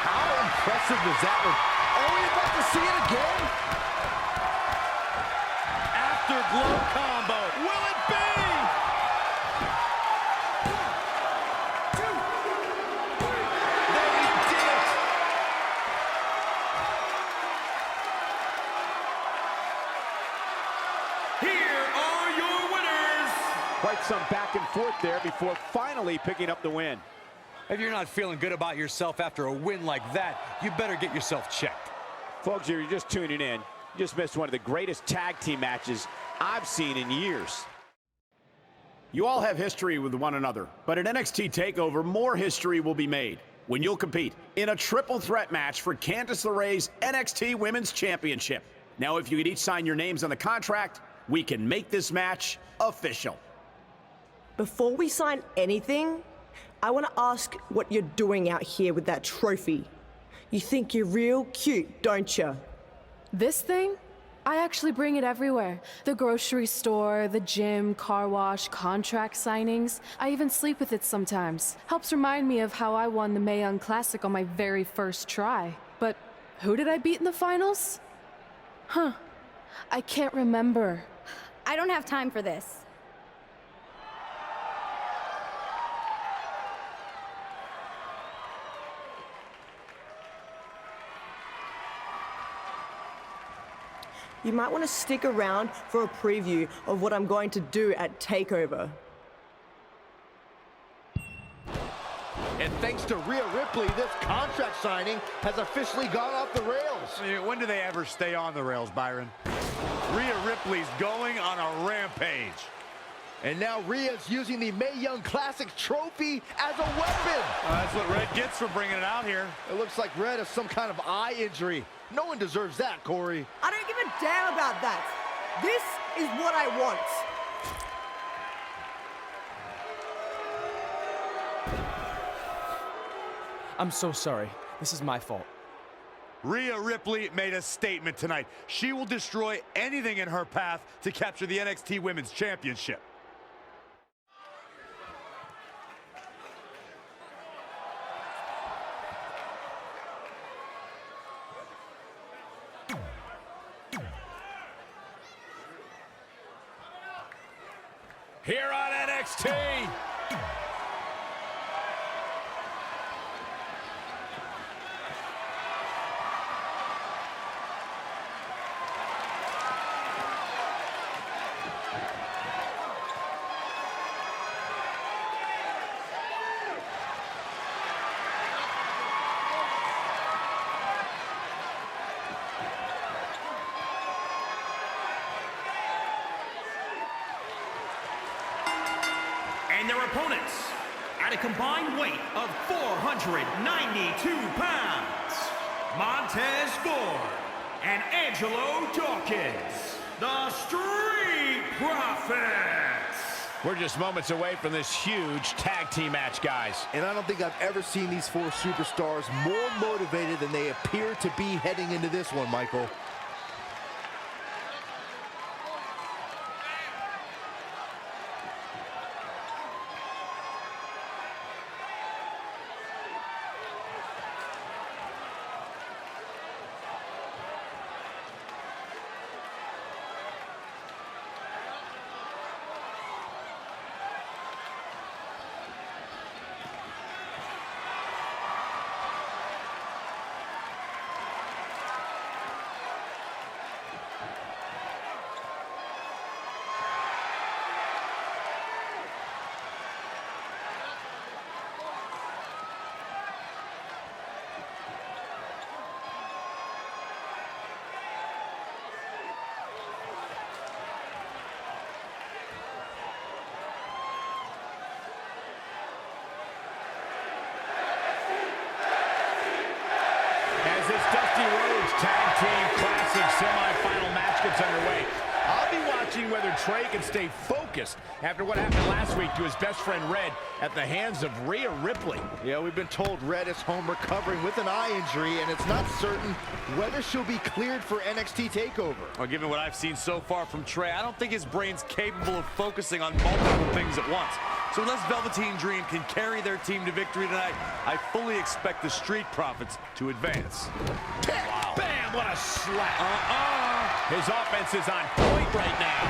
How impressive was that one? Are we about to see it again? Afterglow combo. Will it be? Quite some back and forth there before finally picking up the win. If you're not feeling good about yourself after a win like that, you better get yourself checked. Folks, if you're just tuning in, you just missed one of the greatest tag team matches I've seen in years. You all have history with one another, but at NXT TakeOver, more history will be made when you'll compete in a triple threat match for Candice LeRae's NXT Women's Championship. Now, if you could each sign your names on the contract, we can make this match official. Before we sign anything, I want to ask what you're doing out here with that trophy. You think you're real cute, don't you? This thing? I actually bring it everywhere. The grocery store, the gym, car wash, contract signings. I even sleep with it sometimes. Helps remind me of how I won the Mae Young Classic on my very first try. But who did I beat in the finals? Huh. I can't remember. I don't have time for this. You might want to stick around for a preview of what I'm going to do at TakeOver. And thanks to Rhea Ripley, this contract signing has officially gone off the rails. When do they ever stay on the rails, Byron? Rhea Ripley's going on a rampage. And now Rhea's using the Mae Young Classic trophy as a weapon. That's what Red gets for bringing it out here. It looks like Red has some kind of eye injury. No one deserves that, Corey. I don't give a damn about that. This is what I want. I'm so sorry. This is my fault. Rhea Ripley made a statement tonight. She will destroy anything in her path to capture the NXT Women's Championship. Here on NXT. And their opponents, at a combined weight of 492 pounds, Montez Ford and Angelo Dawkins, the Street Profits. We're just moments away from this huge tag team match, guys. And I don't think I've ever seen these four superstars more motivated than they appear to be heading into this one, Michael. watching whether Trey can stay focused after what happened last week to his best friend Red at the hands of Rhea Ripley. Yeah, we've been told Red is home recovering with an eye injury, and it's not certain whether she'll be cleared for NXT TakeOver. Well, given what I've seen so far from Trey, I don't think his brain's capable of focusing on multiple things at once. So unless Velveteen Dream can carry their team to victory tonight, I fully expect the Street Profits to advance. Wow. Bam! What a slap. His offense is on point right now.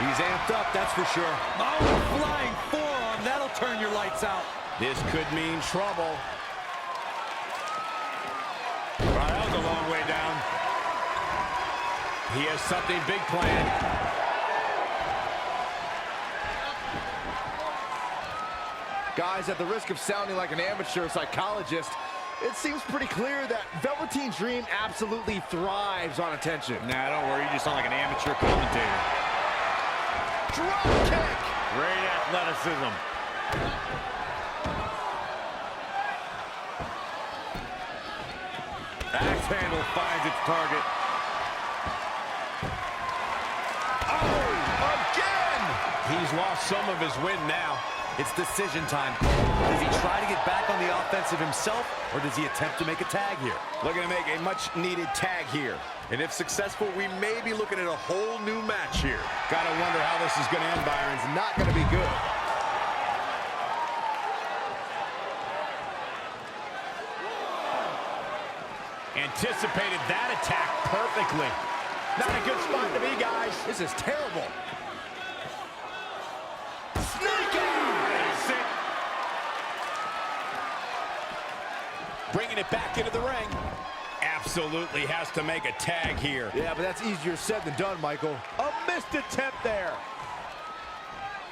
He's amped up, that's for sure. Oh, flying forearm. That'll turn your lights out. This could mean trouble. Wow, that was a long way down. He has something big planned. Guys, at the risk of sounding like an amateur psychologist, it seems pretty clear that Velveteen Dream absolutely thrives on attention. Nah, don't worry, you just sound like an amateur commentator. Drop kick! Great athleticism. Axe handle finds its target. Oh, again! He's lost some of his wind now. It's decision time. Does he try to get back on the offensive himself, or does he attempt to make a tag here? Looking to make a much-needed tag here. And if successful, we may be looking at a whole new match here. Gotta wonder how this is gonna end, Byron. It's not gonna be good. Anticipated that attack perfectly. Not a good spot to be, guys. This is terrible. Bringing it back into the ring. Absolutely has to make a tag here. Yeah, but that's easier said than done, Michael. A missed attempt there.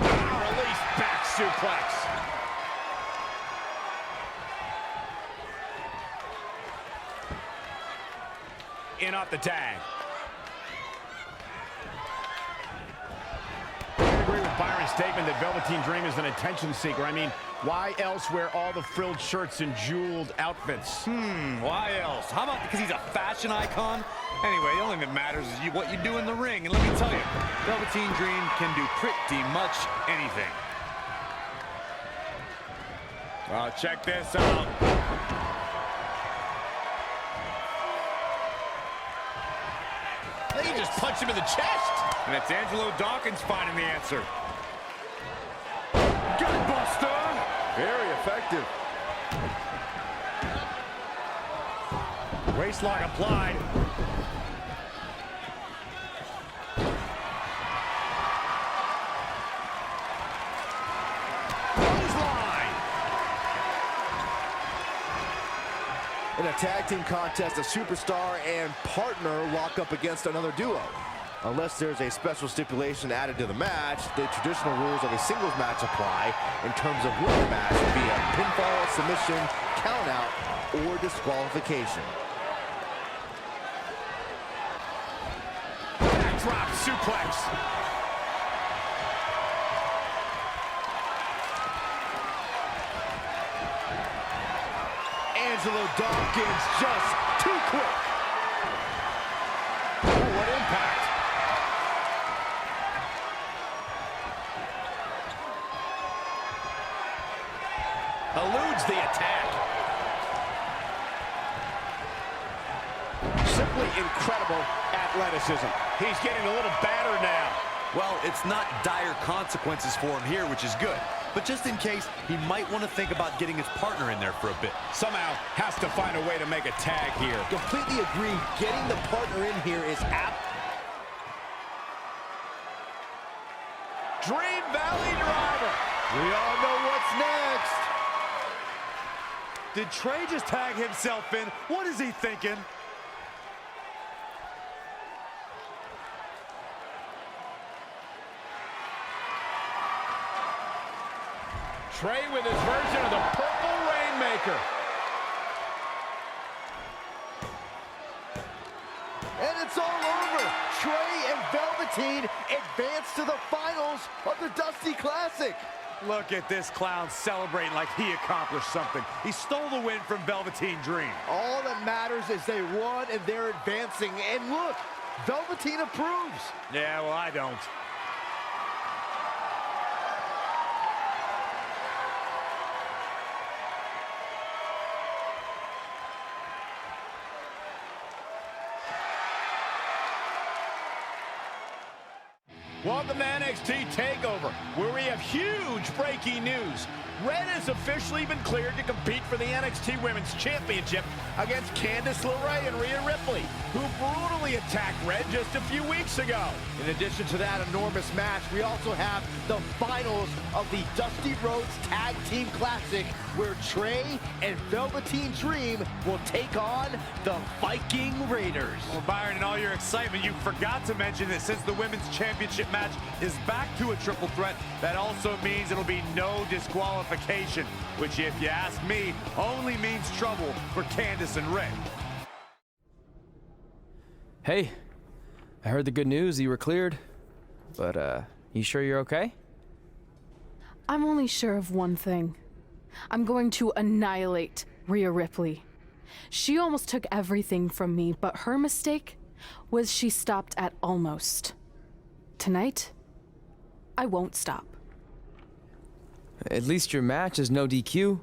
Release back suplex. In off the tag. I agree with Byron's statement that Velveteen Dream is an attention seeker. I mean, why else wear all the frilled shirts and jeweled outfits? Why else? How about because he's a fashion icon? Anyway, the only thing that matters is what you do in the ring. And let me tell you, Velveteen Dream can do pretty much anything. Oh, check this out. He just punched him in the chest. And it's Angelo Dawkins finding the answer. Gutbuster. Very effective. Waistlock applied. Clothesline. In a tag team contest, a superstar and partner lock up against another duo. Unless there's a special stipulation added to the match, the traditional rules of a singles match apply in terms of winning the match via pinfall, submission, countout, or disqualification. Backdrop suplex. Angelo Dawkins just too quick. Oh, what impact. Eludes the attack. Simply incredible athleticism. He's getting a little battered now. Well, it's not dire consequences for him here, which is good. But just in case, he might want to think about getting his partner in there for a bit. Somehow has to find a way to make a tag here. Completely agree. Getting the partner in here is apt. Dream Valley Driver. We all know what's next. Did Trey just tag himself in? What is he thinking? Trey with his version of the Purple Rainmaker. And it's all over. Trey and Velveteen advance to the finals of the Dusty Classic. Look at this clown celebrating like he accomplished something. He stole the win from Velveteen Dream. All that matters is they won and they're advancing. And look, Velveteen approves. Yeah, well, I don't. Welcome to NXT TakeOver, where we have huge breaking news. Red has officially been cleared to compete for the NXT Women's Championship against Candice LeRae and Rhea Ripley, who brutally attacked Red just a few weeks ago. In addition to that enormous match, we also have the finals of the Dusty Rhodes Tag Team Classic, where Trey and Velveteen Dream will take on the Viking Raiders. Well, Byron, in all your excitement, you forgot to mention that since the Women's Championship match is back to a triple threat, that also means it'll be no disqualification, which, if you ask me, only means trouble for Candice and Ray. Hey, I heard the good news, you were cleared. But, you sure you're okay? I'm only sure of one thing. I'm going to annihilate Rhea Ripley. She almost took everything from me, but her mistake was she stopped at almost. Tonight, I won't stop. At least your match is no DQ.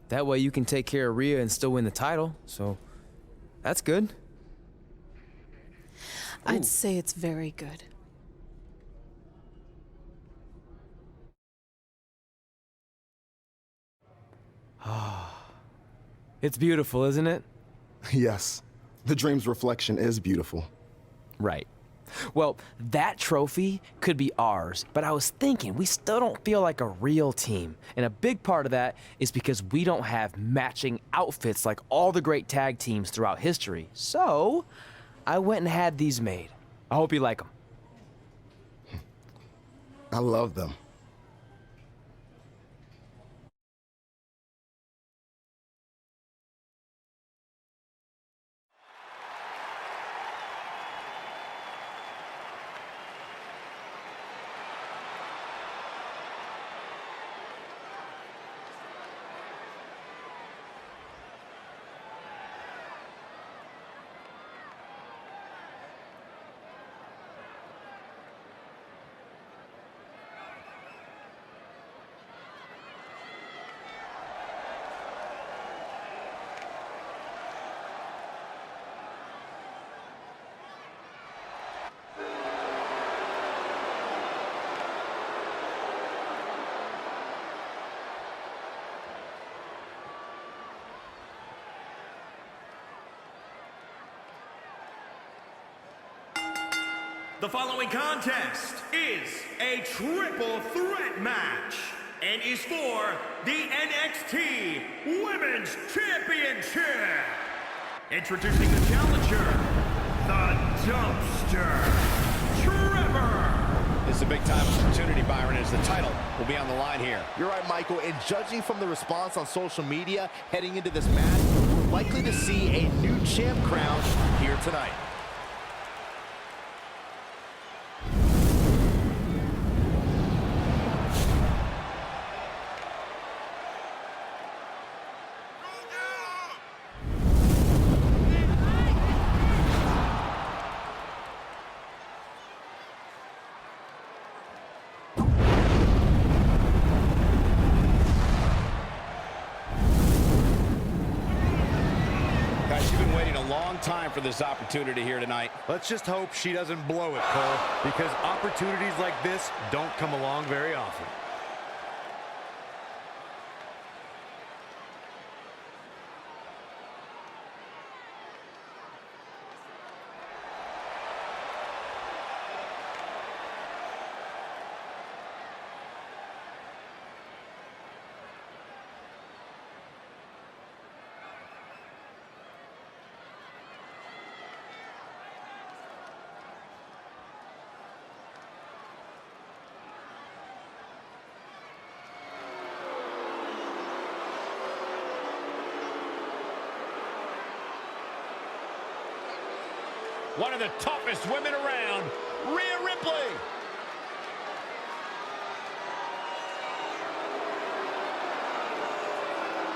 That way you can take care of Rhea and still win the title, so that's good. I'd say it's very good. It's beautiful, isn't it? Yes, the Dream's reflection is beautiful. Right. Well, that trophy could be ours, but I was thinking we still don't feel like a real team. And a big part of that is because we don't have matching outfits like all the great tag teams throughout history. So, I went and had these made. I hope you like them. I love them. The following contest is a triple threat match and is for the NXT Women's Championship. Introducing the challenger, the Dumpster, Trevor. This is a big-time opportunity, Byron, as the title will be on the line here. You're right, Michael, and judging from the response on social media heading into this match, we're likely to see a new champ crowned here tonight. Time for this opportunity here tonight. Let's just hope she doesn't blow it, Cole, because opportunities like this don't come along very often. One of the toughest women around, Rhea Ripley.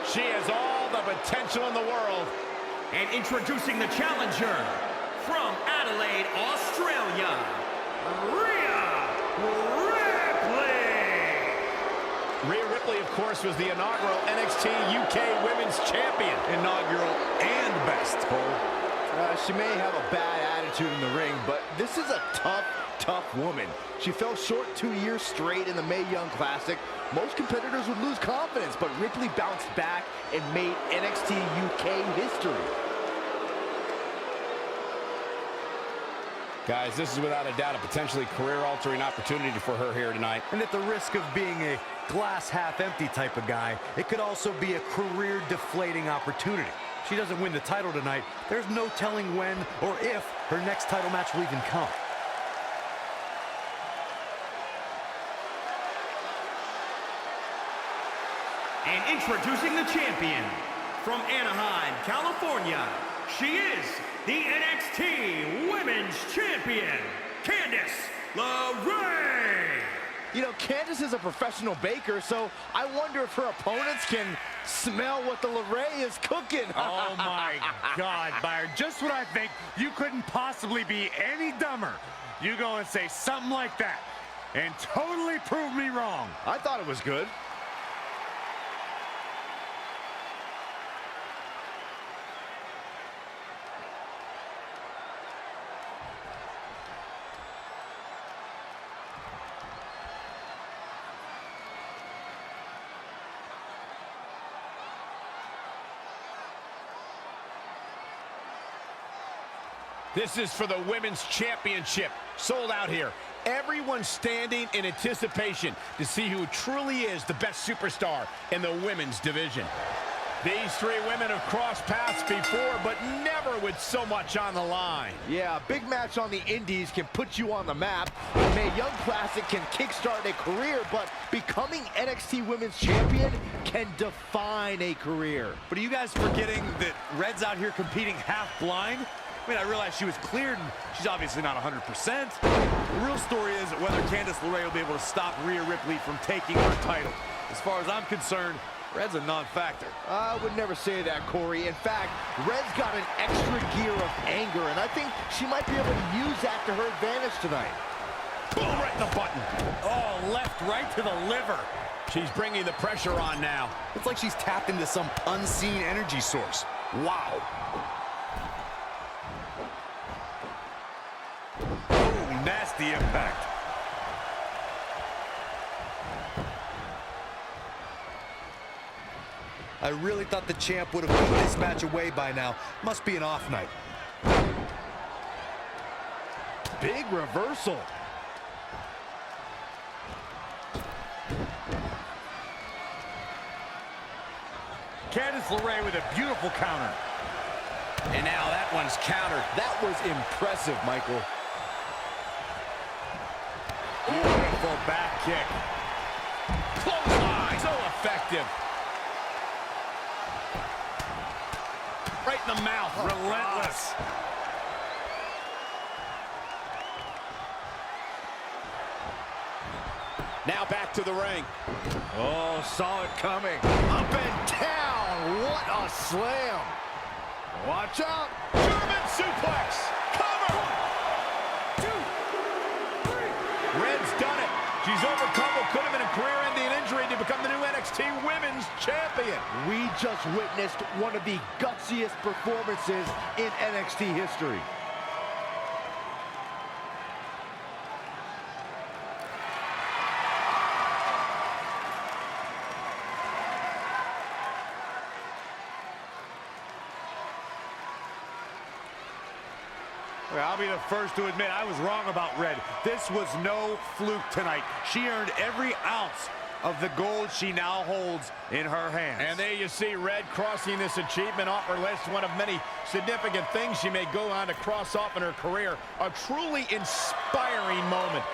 She has all the potential in the world. And introducing the challenger from Adelaide, Australia, Rhea Ripley. Rhea Ripley, of course, was the inaugural NXT UK Women's Champion. Inaugural and best, Cole. She may have a bad attitude in the ring, but this is a tough tough woman. She fell short 2 years straight in the Mae Young Classic. Most competitors would lose confidence, but Ripley bounced back and made NXT UK history. Guys, this is without a doubt a potentially career-altering opportunity for her here tonight. And at the risk of being a glass half-empty type of guy, it could also be a career-deflating opportunity. She doesn't win the title tonight, there's no telling when or if her next title match will even come. And introducing the champion, from Anaheim, California, she is the NXT Women's Champion, Candice LeRae. You know, Candice is a professional baker, so I wonder if her opponents can smell what the LeRae is cooking. Oh my God, Byron, just what I think. You couldn't possibly be any dumber. You go and say something like that and totally prove me wrong. I thought it was good. This is for the Women's Championship. Sold out here. Everyone's standing in anticipation to see who truly is the best superstar in the women's division. These three women have crossed paths before, but never with so much on the line. Yeah, a big match on the Indies can put you on the map. The Mae Young Classic can kickstart a career, but becoming NXT Women's Champion can define a career. But are you guys forgetting that Red's out here competing half blind? I mean, I realize she was cleared, and she's obviously not 100%. The real story is whether Candice LeRae will be able to stop Rhea Ripley from taking her title. As far as I'm concerned, Red's a non-factor. I would never say that, Corey. In fact, Red's got an extra gear of anger, and I think she might be able to use that to her advantage tonight. Boom, right in the button. Oh, left right to the liver. She's bringing the pressure on now. It's like she's tapped into some unseen energy source. Wow. Ooh, nasty impact. I really thought the champ would have put this match away by now. Must be an off night. Big reversal. Candice LeRae with a beautiful counter. And now that one's countered. That was impressive, Michael. Beautiful back kick. Clothesline. So effective. Right in the mouth. Relentless. Now back to the ring. Oh, saw it coming. Up and down. What a slam. Watch out. German suplex. Cover. 1, 2, 3. Red's done it. She's overcome what could have been a career-ending injury to become the new NXT Women's Champion. We just witnessed one of the gutsiest performances in NXT history. I'll be the first to admit I was wrong about Red. This was no fluke tonight. She earned every ounce of the gold she now holds in her hands. And there you see Red crossing this achievement off her list, one of many significant things she may go on to cross off in her career. A truly inspiring moment.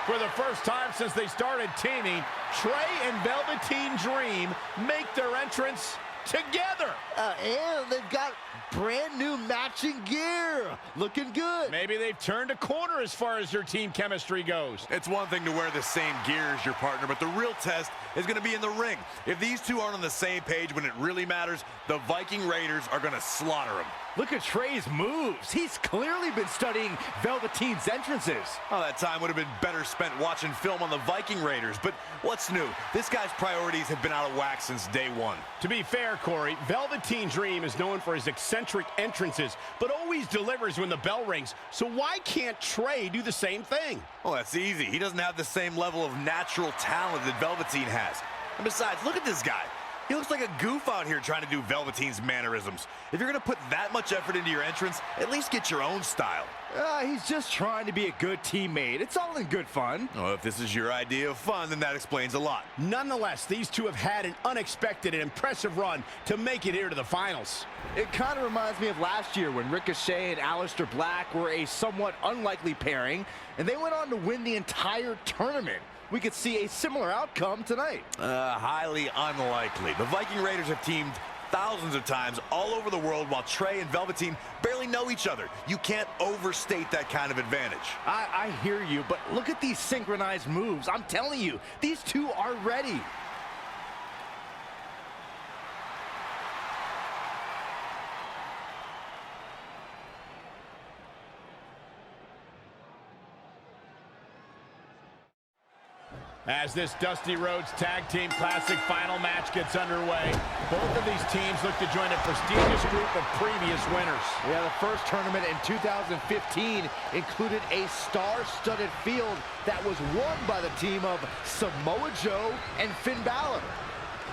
For the first time since they started teaming, Trey and Velveteen Dream make their entrance together. And they've got brand new matching gear. looking good. Maybe they've turned a corner as far as their team chemistry goes. It's one thing to wear the same gear as your partner, but the real test is going to be in the ring. If these two aren't on the same page when it really matters, the Viking Raiders are going to slaughter them. Look at Trey's moves. He's clearly been studying Velveteen's entrances. Oh, that time would have been better spent watching film on the Viking Raiders. But what's new? This guy's priorities have been out of whack since day one. To be fair, Corey, Velveteen Dream is known for his eccentric entrances, but always delivers when the bell rings. So why can't Trey do the same thing? Well, that's easy. He doesn't have the same level of natural talent that Velveteen has. And besides, look at this guy. He looks like a goof out here trying to do Velveteen's mannerisms. If you're going to put that much effort into your entrance, at least get your own style. He's just trying to be a good teammate. It's all in good fun. Well, if this is your idea of fun, then that explains a lot. Nonetheless, these two have had an unexpected and impressive run to make it here to the finals. It kind of reminds me of last year when Ricochet and Aleister Black were a somewhat unlikely pairing, and they went on to win the entire tournament. We could see a similar outcome tonight. Highly unlikely. The Viking Raiders have teamed thousands of times all over the world while Trey and Velveteen barely know each other. You can't overstate that kind of advantage. I hear you, but look at these synchronized moves. I'm telling you, these two are ready. As this Dusty Rhodes Tag Team Classic final match gets underway, both of these teams look to join a prestigious group of previous winners. Yeah, the first tournament in 2015 included a star-studded field that was won by the team of Samoa Joe and Finn Balor.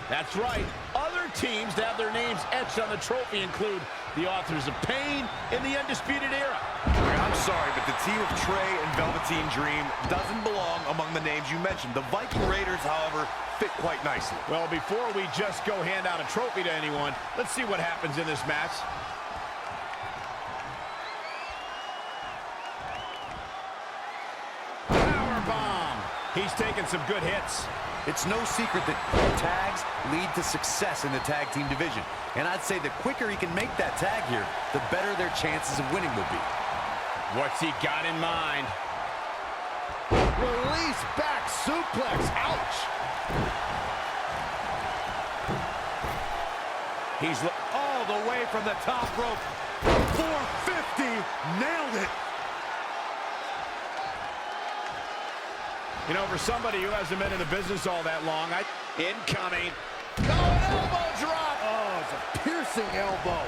That's right. Other teams that have their names etched on the trophy include the Authors of Pain in the Undisputed Era. I'm sorry, but the team of Trey and Velveteen Dream doesn't belong among the names you mentioned. The Viking Raiders, however, fit quite nicely. Well, before we just go hand out a trophy to anyone, let's see what happens in this match. Powerbomb. He's taking some good hits. It's no secret that tags lead to success in the tag team division. And I'd say the quicker he can make that tag here, the better their chances of winning will be. What's he got in mind? Release back suplex. Ouch. He's all the way from the top rope. 450. Nailed it. You know, for somebody who hasn't been in the business all that long, incoming. Oh, an elbow drop. Oh, it's a piercing elbow.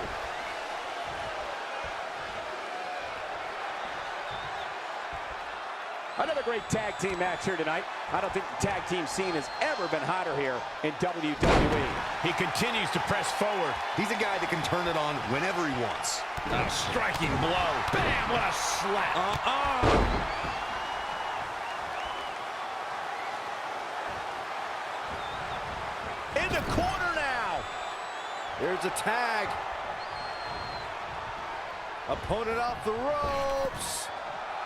Another great tag team match here tonight. I don't think the tag team scene has ever been hotter here in WWE. He continues to press forward. He's a guy that can turn it on whenever he wants. A striking blow. Bam, what a slap. In the corner now. There's a tag. Opponent off the ropes.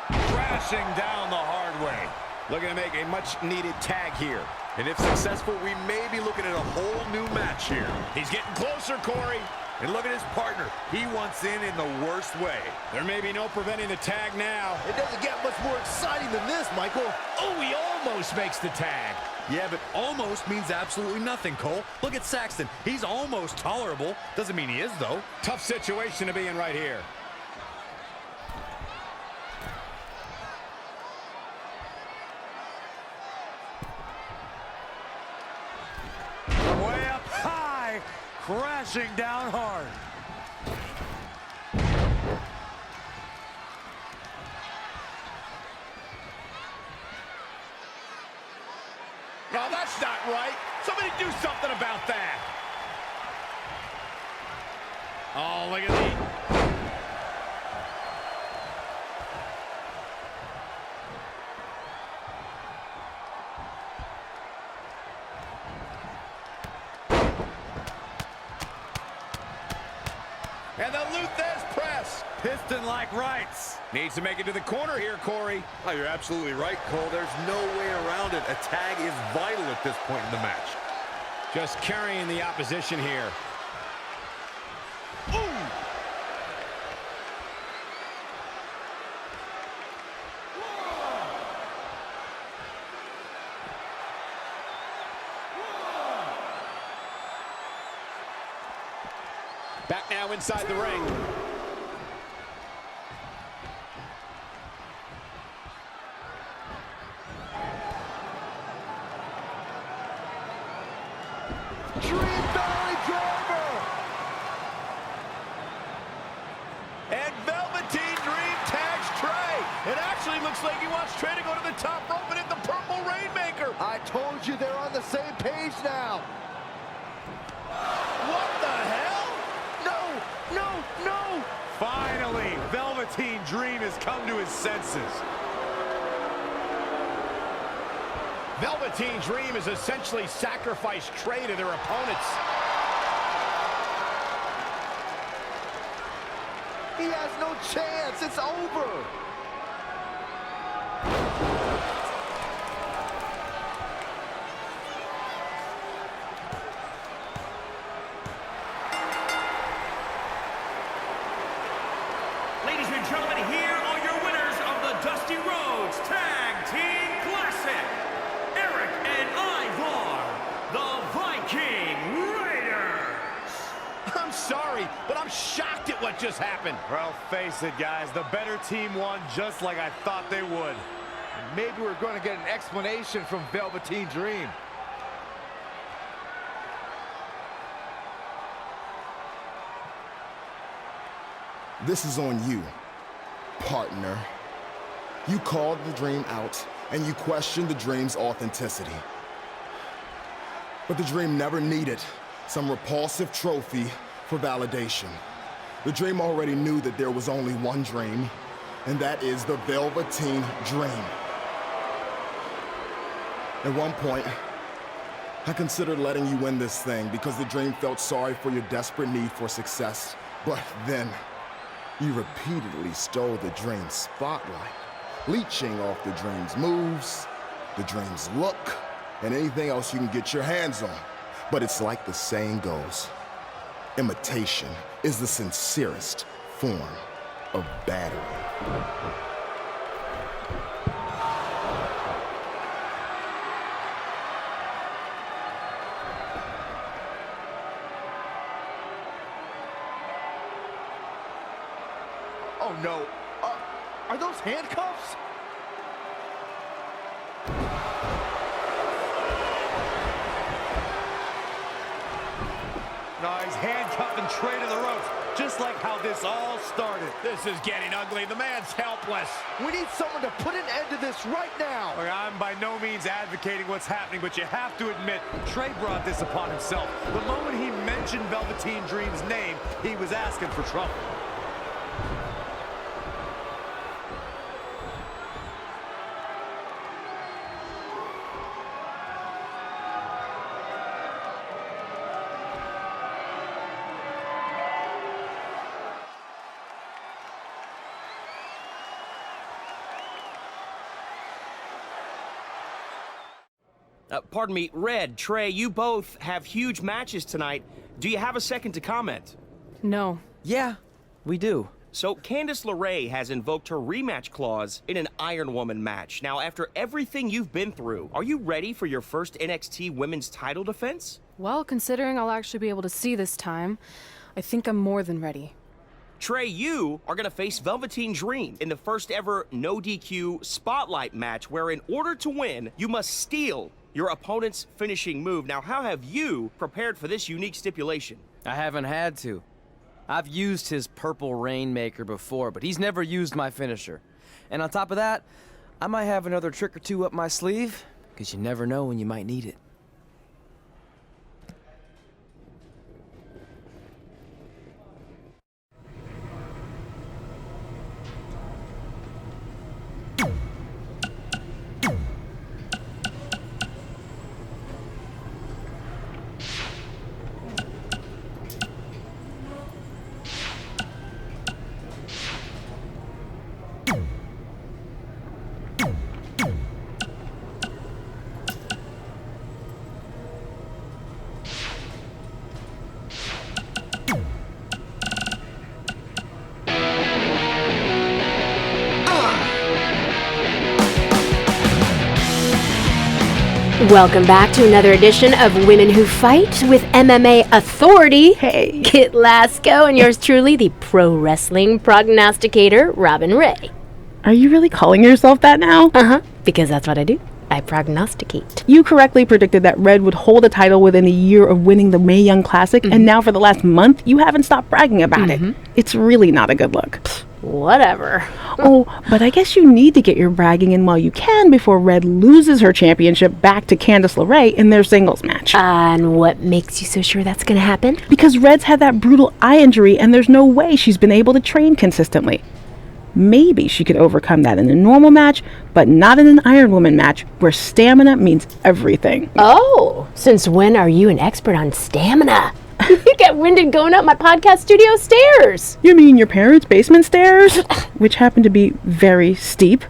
Crashing down the hard way. Looking to make a much-needed tag here. And if successful, we may be looking at a whole new match here. He's getting closer, Corey. And look at his partner. He wants in the worst way. There may be no preventing the tag now. It doesn't get much more exciting than this, Michael. Oh, he almost makes the tag. Yeah, but almost means absolutely nothing, Cole. Look at Saxton. He's almost tolerable. Doesn't mean he is, though. Tough situation to be in right here. Way up high, crashing down hard. No, that's not right. Somebody do something about that. Oh, look at the... And the Luthez press. Piston-like rights. Needs to make it to the corner here, Corey. Oh, you're absolutely right, Cole. There's no way around it. A tag is vital at this point in the match. Just carrying the opposition here. Ooh! now inside the ring. Dream belly driver! And Velveteen Dream tags Trey. It actually looks like he wants Trey to go to the top rope and hit the purple Rainmaker. I told you they're on the same page now. What the hell? No, no, no! Finally, Velveteen Dream has come to his senses. Velveteen Dream has essentially sacrificed Trey to their opponents. He has no chance. It's over. Ladies and gentlemen, here are your winners of the Dusty Rhodes Tag Team Classic. Eric and Ivar, the Viking Raiders. I'm sorry, but I'm shocked at what just happened. Well, face it, guys. The better team won just like I thought they would. Maybe we're going to get an explanation from Velveteen Dream. This is on you, partner. You called the Dream out, and you questioned the Dream's authenticity. But the Dream never needed some repulsive trophy for validation. The Dream already knew that there was only one Dream, and that is the Velveteen Dream. At one point, I considered letting you win this thing because the Dream felt sorry for your desperate need for success. But then, you repeatedly stole the Dream's spotlight, leeching off the Dream's moves, the Dream's look, and anything else you can get your hands on. But it's like the saying goes, imitation is the sincerest form of battery. Oh no, are those handcuffs? No, he's handcuffing Trey to the ropes, just like how this all started. This is getting ugly. The man's helpless. We need someone to put an end to this right now. Look, I'm by no means advocating what's happening, but you have to admit, Trey brought this upon himself. The moment he mentioned Velveteen Dream's name, he was asking for trouble. Pardon me, Red, Trey, you both have huge matches tonight. Do you have a second to comment? No. Yeah, we do. So, Candice LeRae has invoked her rematch clause in an Iron Woman match. Now, after everything you've been through, are you ready for your first NXT Women's title defense? Well, considering I'll actually be able to see this time, I think I'm more than ready. Trey, you are going to face Velveteen Dream in the first ever no DQ spotlight match where in order to win, you must steal your opponent's finishing move. Now, how have you prepared for this unique stipulation? I haven't had to. I've used his purple Rainmaker before, but he's never used my finisher. And on top of that, I might have another trick or two up my sleeve, because you never know when you might need it. Welcome back to another edition of Women Who Fight with MMA Authority. Hey. Kit Lasco and yours truly, the pro wrestling prognosticator, Robin Ray. Are you really calling yourself that now? Uh-huh, because that's what I do. I prognosticate. You correctly predicted that Red would hold a title within a year of winning the Mae Young Classic, and now for the last month, you haven't stopped bragging about it. It's really not a good look. Whatever. Oh, but I guess you need to get your bragging in while you can before Red loses her championship back to Candice LeRae in their singles match. And what makes you so sure that's going to happen? Because Red's had that brutal eye injury, and there's no way she's been able to train consistently. Maybe she could overcome that in a normal match, but not in an Iron Woman match where stamina means everything. Oh, since when are you an expert on stamina? You get winded going up my podcast studio stairs. You mean your parents' basement stairs? Which happen to be very steep.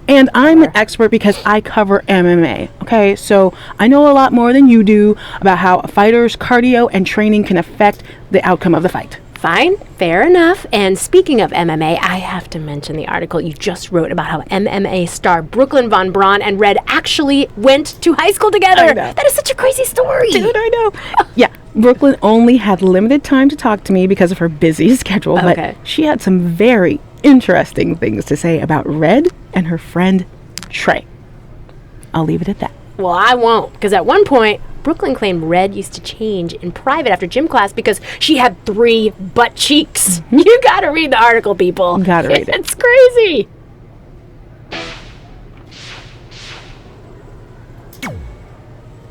And I'm an expert because I cover MMA, okay? So I know a lot more than you do about how a fighter's cardio and training can affect the outcome of the fight. Fine, fair enough. And speaking of MMA, I have to mention the article you just wrote about how MMA star Brooklyn Von Braun and Red actually went to high school together. That is such a crazy story. Dude, I know. Yeah, Brooklyn only had limited time to talk to me because of her busy schedule, but she had some very interesting things to say about Red and her friend Trey. I'll leave it at that. Well, I won't, because at one point, Brooklyn claimed Red used to change in private after gym class because she had 3 butt cheeks. You gotta read the article, people. Gotta read it. It's crazy.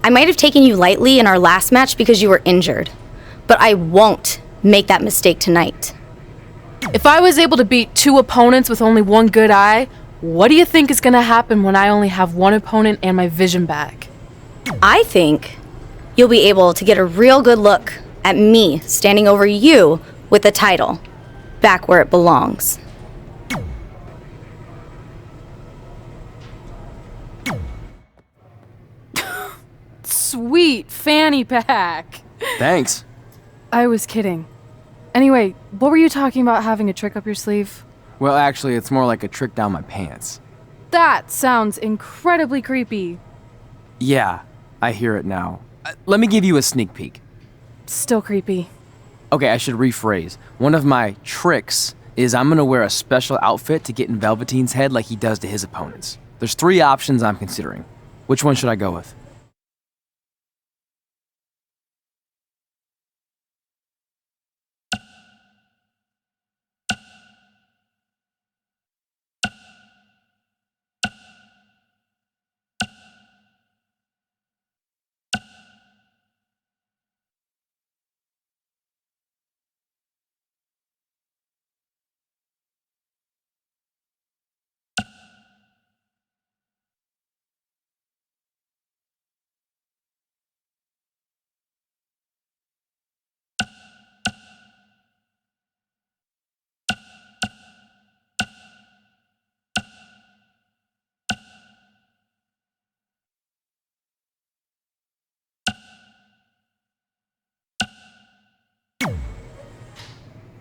I might have taken you lightly in our last match because you were injured, but I won't make that mistake tonight. If I was able to beat 2 opponents with only 1 good eye, what do you think is gonna happen when I only have 1 opponent and my vision back? I think you'll be able to get a real good look at me standing over you with the title, back where it belongs. Sweet fanny pack. Thanks. I was kidding. Anyway, what were you talking about having a trick up your sleeve? Well, actually, it's more like a trick down my pants. That sounds incredibly creepy. Yeah, I hear it now. Let me give you a sneak peek. Still creepy. Okay, I should rephrase. One of my tricks is I'm gonna wear a special outfit to get in Velveteen's head like he does to his opponents. There's 3 options I'm considering. Which one should I go with?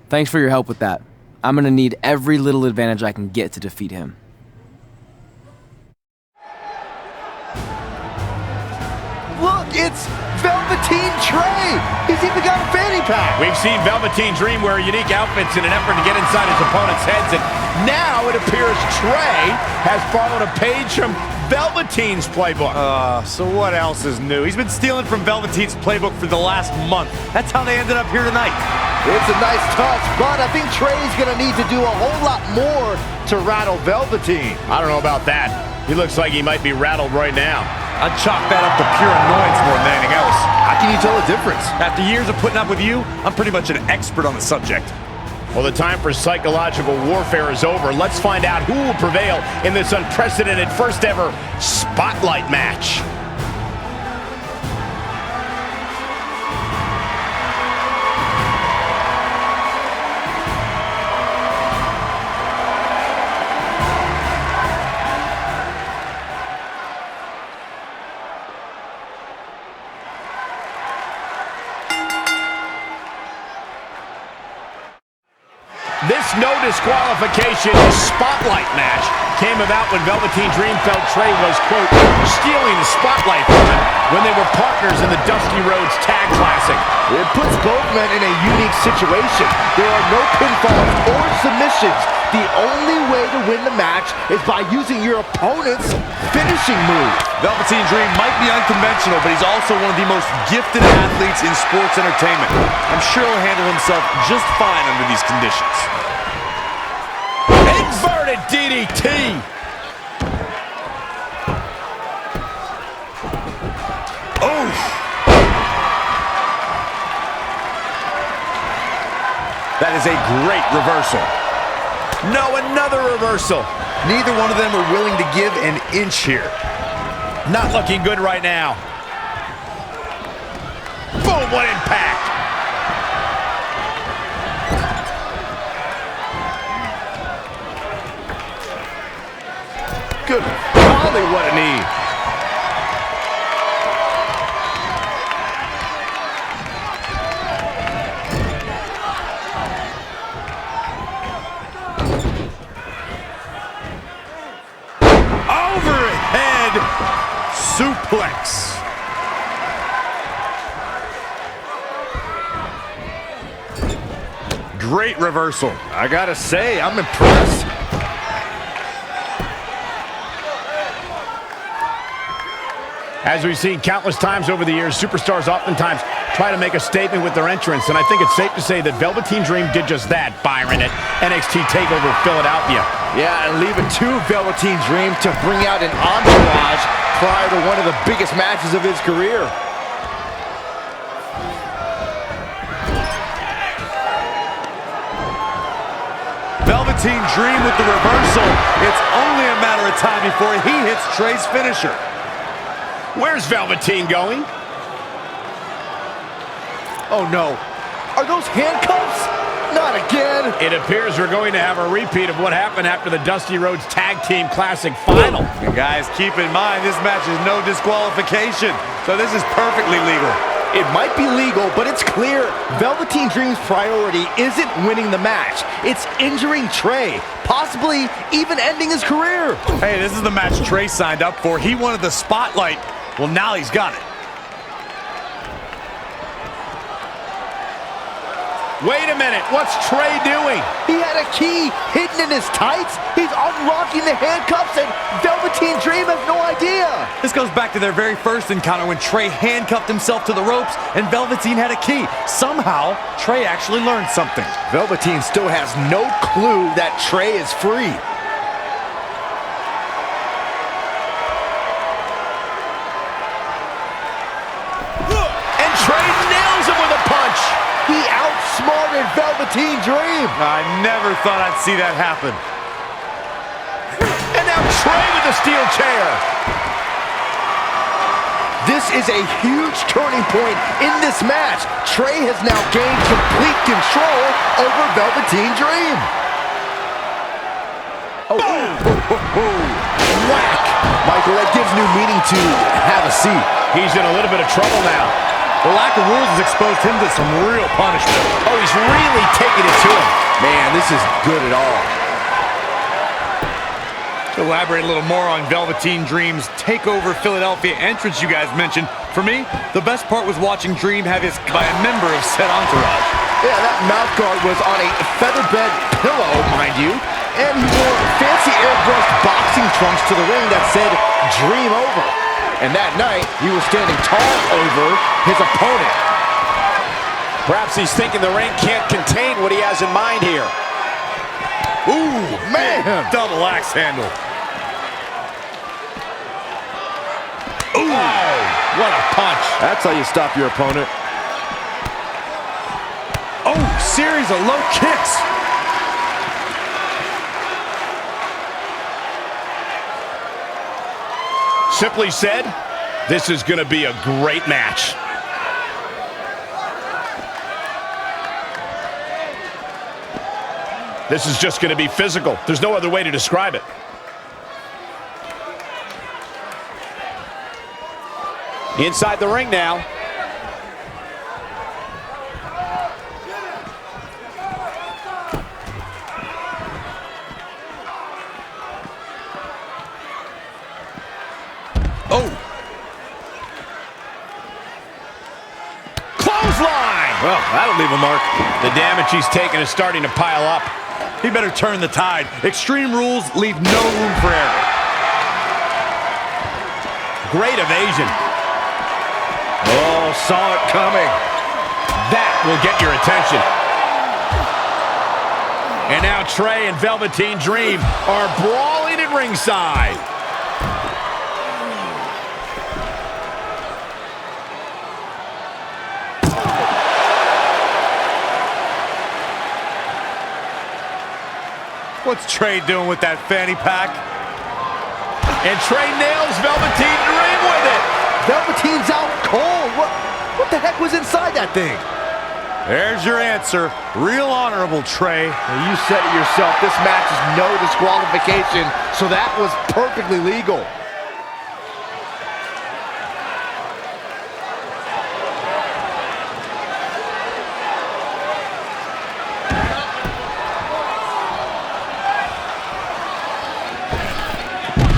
Thanks for your help with that. I'm gonna need every little advantage I can get to defeat him. Look, it's Velveteen Trey. He's even got a fanny pack. We've seen Velveteen Dream wear unique outfits in an effort to get inside his opponent's heads, and now it appears Trey has followed a page from Velveteen's playbook. So what else is new? He's been stealing from Velveteen's playbook for the last month. That's how they ended up here tonight. It's a nice touch, but I think Trey's going to need to do a whole lot more to rattle Velveteen. I don't know about that. He looks like he might be rattled right now. I'd chalk that up to pure annoyance more than anything else. How can you tell the difference? After years of putting up with you, I'm pretty much an expert on the subject. Well, the time for psychological warfare is over. Let's find out who will prevail in this unprecedented first ever Spotlight match. This no disqualification spotlight match came about when Velveteen Dream felt Trey was, quote, stealing the spotlight from him when they were partners in the Dusty Rhodes Tag Classic. It puts both men in a unique situation. There are no pinfalls or submissions. The only way to win the match is by using your opponent's finishing move. Velveteen Dream might be unconventional, but he's also one of the most gifted athletes in sports entertainment. I'm sure he'll handle himself just fine under these conditions. Inverted DDT. Oh! That is a great reversal. No, another reversal. Neither one of them are willing to give an inch here. Not looking good right now. Boom, what impact. Good golly, what a knee. Overhead suplex. Great reversal. I gotta say, I'm impressed. As we've seen countless times over the years, superstars oftentimes try to make a statement with their entrance, and I think it's safe to say that Velveteen Dream did just that, Byron, at NXT TakeOver Philadelphia. Yeah, and leave it to Velveteen Dream to bring out an entourage prior to one of the biggest matches of his career. Velveteen Dream with the reversal. It's only a matter of time before he hits Trey's finisher. Where's Velveteen going? Oh no, are those handcuffs? Not again. It appears we're going to have a repeat of what happened after the Dusty Rhodes Tag Team Classic Final. And guys, keep in mind, this match is no disqualification, so this is perfectly legal. It might be legal, but it's clear Velveteen Dream's priority isn't winning the match. It's injuring Trey, possibly even ending his career. Hey, this is the match Trey signed up for. He wanted the spotlight. Well, now he's got it. Wait a minute, what's Trey doing? He had a key hidden in his tights. He's unlocking the handcuffs, and Velveteen Dream has no idea. This goes back to their very first encounter when Trey handcuffed himself to the ropes and Velveteen had a key. Somehow, Trey actually learned something. Velveteen still has no clue that Trey is free. And Trey nails him with a punch. He outsmarted Velveteen Dream. I never thought I'd see that happen. And now Trey with the steel chair. This is a huge turning point in this match. Trey has now gained complete control over Velveteen Dream. Whack. Michael, that gives new meaning to have a seat. He's in a little bit of trouble now. The lack of rules has exposed him to some real punishment. Oh, he's really taking it to him. Man, this is good at all. To elaborate a little more on Velveteen Dream's TakeOver Philadelphia entrance you guys mentioned, for me, the best part was watching Dream have his by a member of said entourage. Yeah, that mouth guard was on a featherbed pillow, mind you, and he wore fancy airbrushed boxing trunks to the ring that said Dream Over. And that night, he was standing tall over his opponent. Perhaps he's thinking the ring can't contain what he has in mind here. Ooh, man! Double axe handle. Ooh, what a punch. That's how you stop your opponent. Oh, series of low kicks. Simply said, this is going to be a great match. This is just going to be physical. There's no other way to describe it. Inside the ring now. That'll leave a mark. The damage he's taken is starting to pile up. He better turn the tide. Extreme Rules leave no room for error. Great evasion. Oh, saw it coming. That will get your attention. And now Trey and Velveteen Dream are brawling at ringside. What's Trey doing with that fanny pack? And Trey nails Velveteen Dream with it. Velveteen's out cold. What the heck was inside that thing? There's your answer. Real honorable, Trey. You said it yourself. This match is no disqualification, so that was perfectly legal.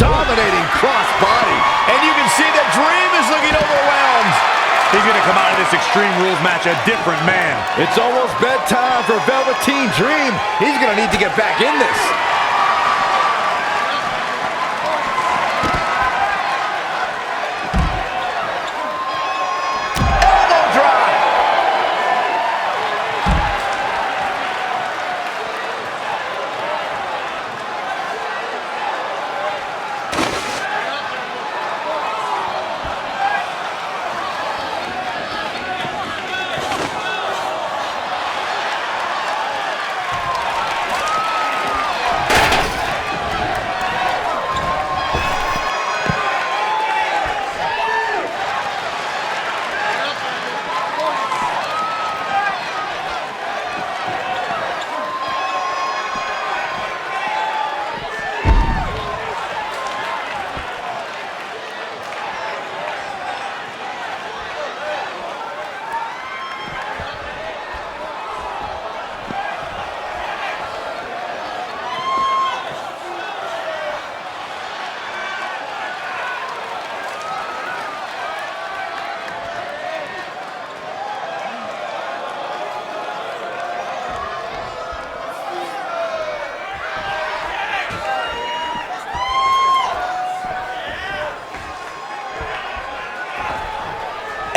Dominating crossbody. And you can see that Dream is looking overwhelmed. He's going to come out of this Extreme Rules match a different man. It's almost bedtime for Velveteen Dream. He's going to need to get back in this. Elbow drop.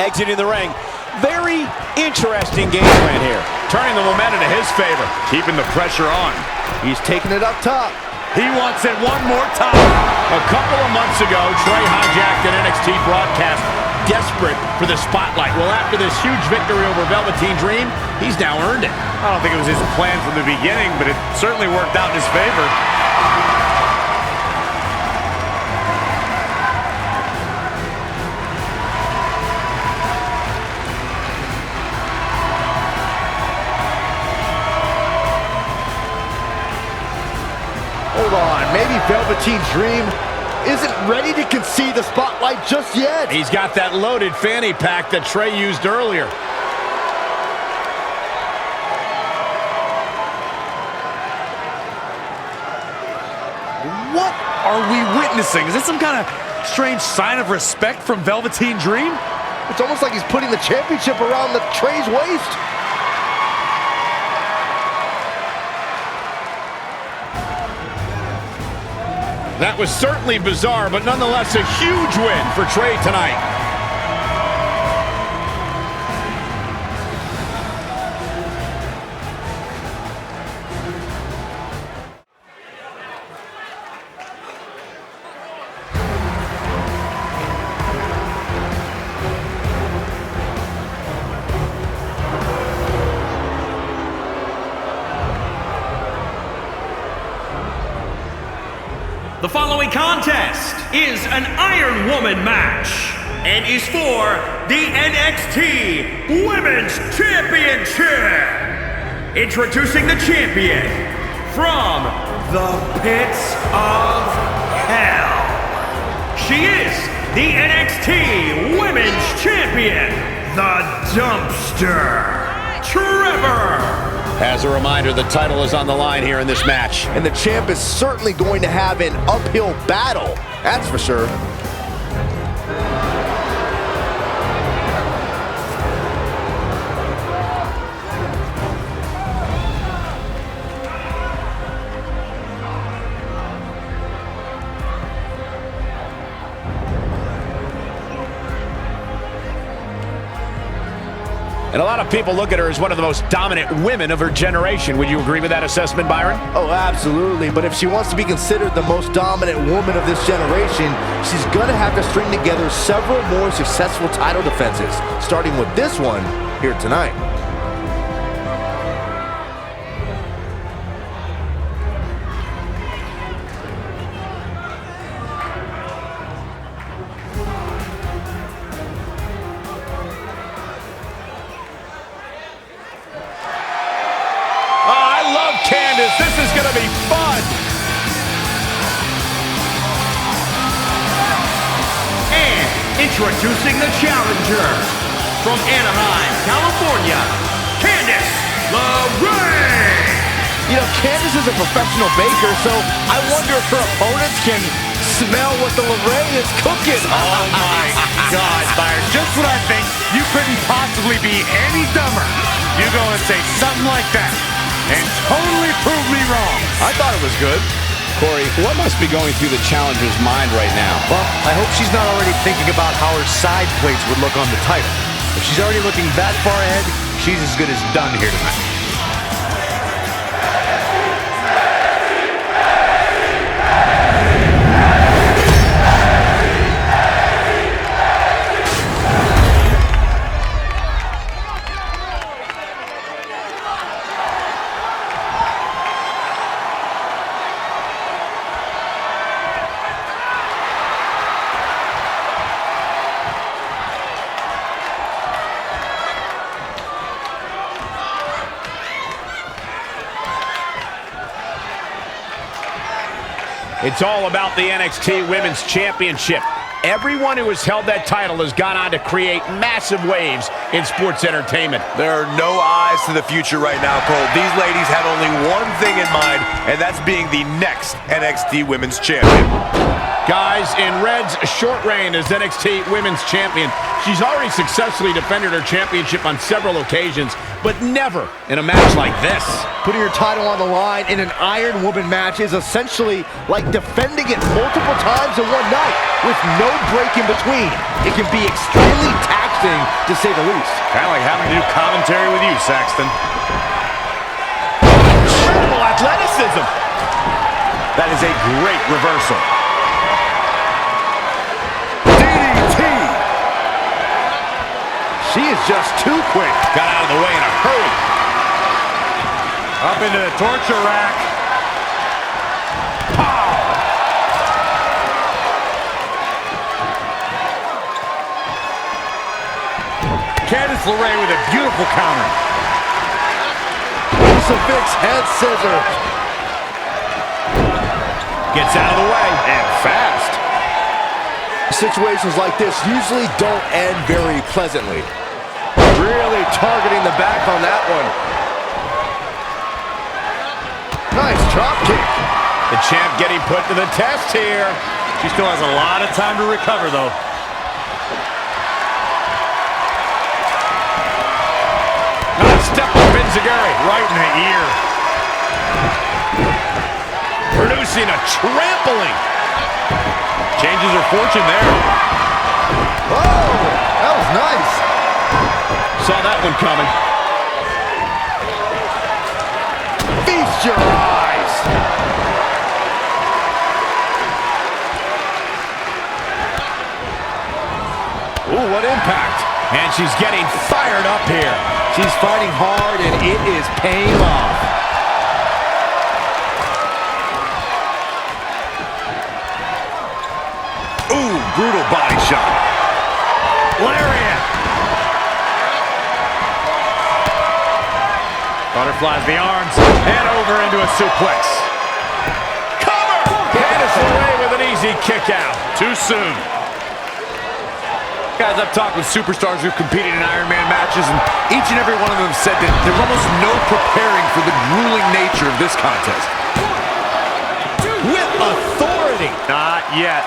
Exiting the ring. Very interesting game plan here. Turning the momentum to his favor. Keeping the pressure on. He's taking it up top. He wants it one more time. A couple of months ago, Trey hijacked an NXT broadcast, desperate for the spotlight. Well, after this huge victory over Velveteen Dream, he's now earned it. I don't think it was his plan from the beginning, but it certainly worked out in his favor. Hold on, maybe Velveteen Dream isn't ready to concede the spotlight just yet. He's got that loaded fanny pack that Trey used earlier. What are we witnessing? Is this some kind of strange sign of respect from Velveteen Dream? It's almost like he's putting the championship around the Trey's waist. That was certainly bizarre, but nonetheless a huge win for Trey tonight. The following contest is an Iron Woman match and is for the NXT Women's Championship. Introducing the champion from the pits of hell. She is the NXT Women's Champion, the Dumpster, Trevor. As a reminder, the title is on the line here in this match. And the champ is certainly going to have an uphill battle, that's for sure. lot of people look at her as one of the most dominant women of her generation. Would you agree with that assessment, Byron? Oh, absolutely. But if she wants to be considered the most dominant woman of this generation, she's going to have to string together several more successful title defenses, starting with this one here tonight. This is going to be fun. And introducing the challenger from Anaheim, California, Candice LeRae. You know, Candice is a professional baker, so I wonder if her opponents can smell what the LeRae is cooking. Oh my God, Byron, just when I think you couldn't possibly be any dumber, you go and say something like that and totally prove me wrong. I thought it was good. Corey, what must be going through the challenger's mind right now? Well, I hope she's not already thinking about how her side plates would look on the title. If she's already looking that far ahead, she's as good as done here tonight. It's all about the NXT Women's Championship. Everyone who has held that title has gone on to create massive waves in sports entertainment. There are no eyes to the future right now, Cole. These ladies have only one thing in mind, and that's being the next NXT Women's Champion. Guys, in Red's short reign as NXT Women's Champion, she's already successfully defended her championship on several occasions, but never in a match like this. Putting your title on the line in an Iron Woman match is essentially like defending it multiple times in one night with no break in between. It can be extremely taxing, to say the least. Kind of like having to do commentary with you, Saxton. Incredible athleticism. That is a great reversal. She is just too quick. Got out of the way in a hurry. Up into the torture rack. Pow! Candice LeRae with a beautiful counter. Crucifix head scissor. Gets out of the way. And fast. Situations like this usually don't end very pleasantly. Really targeting the back on that one. Nice drop kick. The champ getting put to the test here. She still has a lot of time to recover, though. Nice step up Enziguri. Right in the ear. Producing a trampling. Changes her fortune there. Oh, that was nice. Saw that one coming. Feast your eyes. Ooh, what impact. And she's getting fired up here. She's fighting hard, and it is paying off. Ooh, brutal body shot. Lariat. Butterflies the arms and over into a suplex. Cover! Candice LeRae with an easy kick out. Too soon. Guys, I've talked with superstars who've competed in Iron Man matches, and each and every one of them said that there's almost no preparing for the grueling nature of this contest. With authority. Not yet.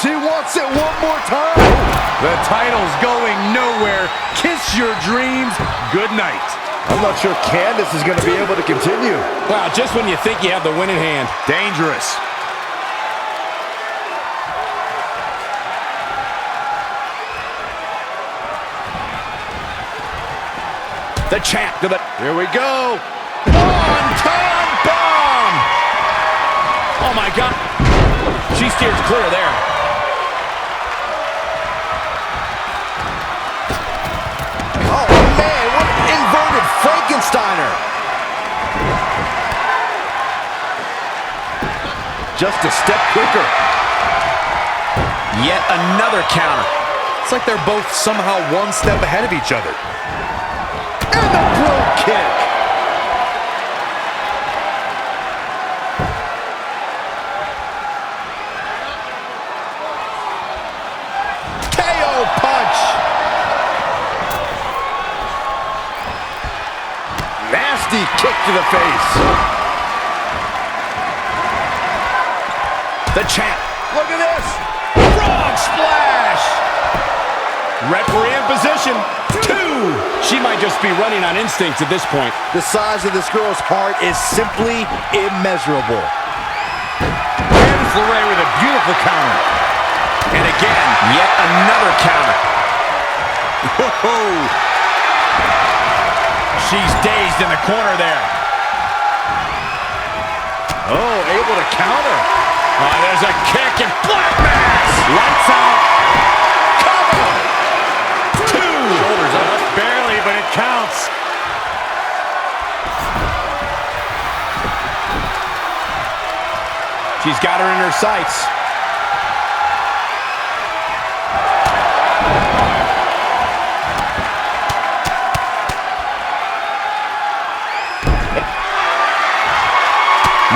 She wants it one more time. The title's going nowhere. Kiss your dreams. Good night. I'm not sure Candice is going to be able to continue. Wow, just when you think you have the winning hand. Dangerous. The champ to the... Here we go. One-ton bomb! Oh, my God. She steers clear there. Oh, man, what an inverted Frankensteiner. Just a step quicker. Yet another counter. It's like they're both somehow one step ahead of each other. And the brogue kick. KO punch. Nasty kick to the face. The champ. Look at this. Frog splash. Referee in position. 2. She might just be running on instinct at this point. The size of this girl's heart is simply immeasurable. Candice LeRae with a beautiful counter. And again, yet another counter. Whoa. She's dazed in the corner there. Oh, able to counter. Oh, there's a kick and black mass. Lights out. Cover. 2. Shoulders up. Barely, but it counts. She's got her in her sights.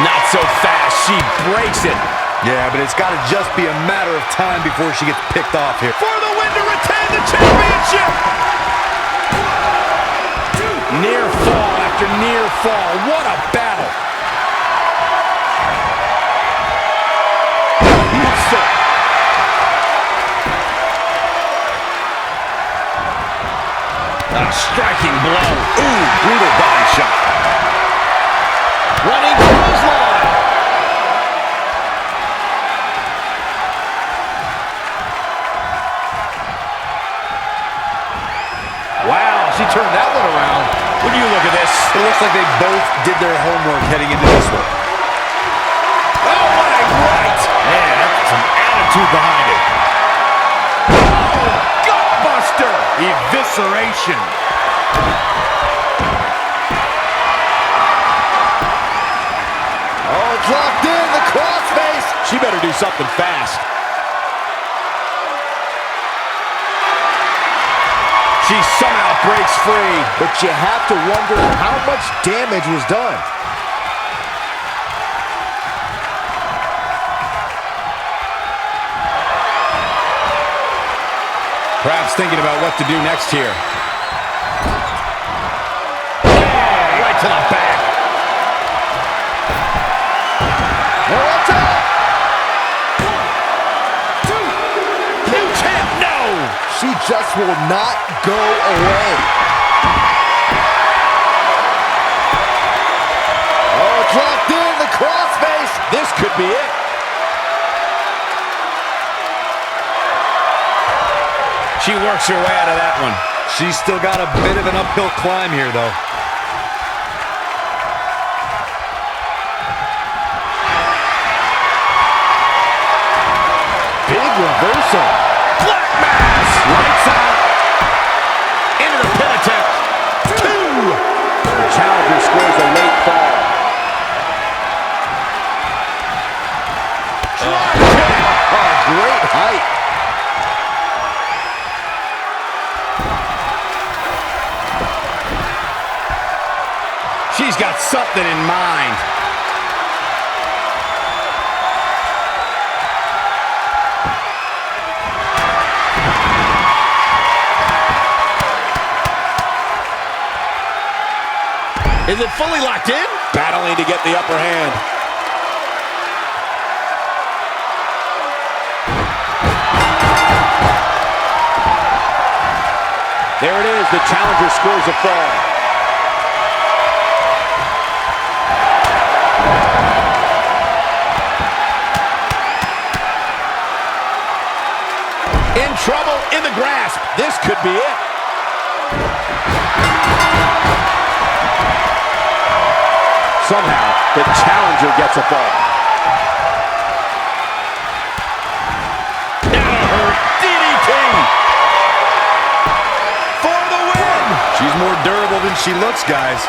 Not so fast. She breaks it. Yeah, but it's got to just be a matter of time before she gets picked off here. For the win to retain the championship. Near fall after near fall. What a battle. A striking blow. Ooh, brutal body shot. Running clothesline. Wow, she turned that one around. When you look at this, It looks like they both did their homework heading into this one. oh, what a right. Man, that's some attitude behind it. Oh, gutbuster. Evisceration. Oh, it's locked in, the crossface. She better do something fast. She somehow breaks free. But you have to wonder how much damage was done. Perhaps thinking about what to do next here. Oh, right to the back. Oh, what's up? 1, 2. New champ, no. She just will not go away. Oh, it's locked in, the crossface. This could be it. She works her way out of that one. She's still got a bit of an uphill climb here, though. Big reversal. Black mass. Lights out. Into the pin attempt. 2. The challenger scores a late fall. Drop kick. Oh, great height. She's got something in mind. Is it fully locked in? Battling to get the upper hand. There it is. The challenger scores a fall. In trouble, in the grasp. This could be it. Somehow, the challenger gets a fall. DDT! For the win! She's more durable than she looks, guys.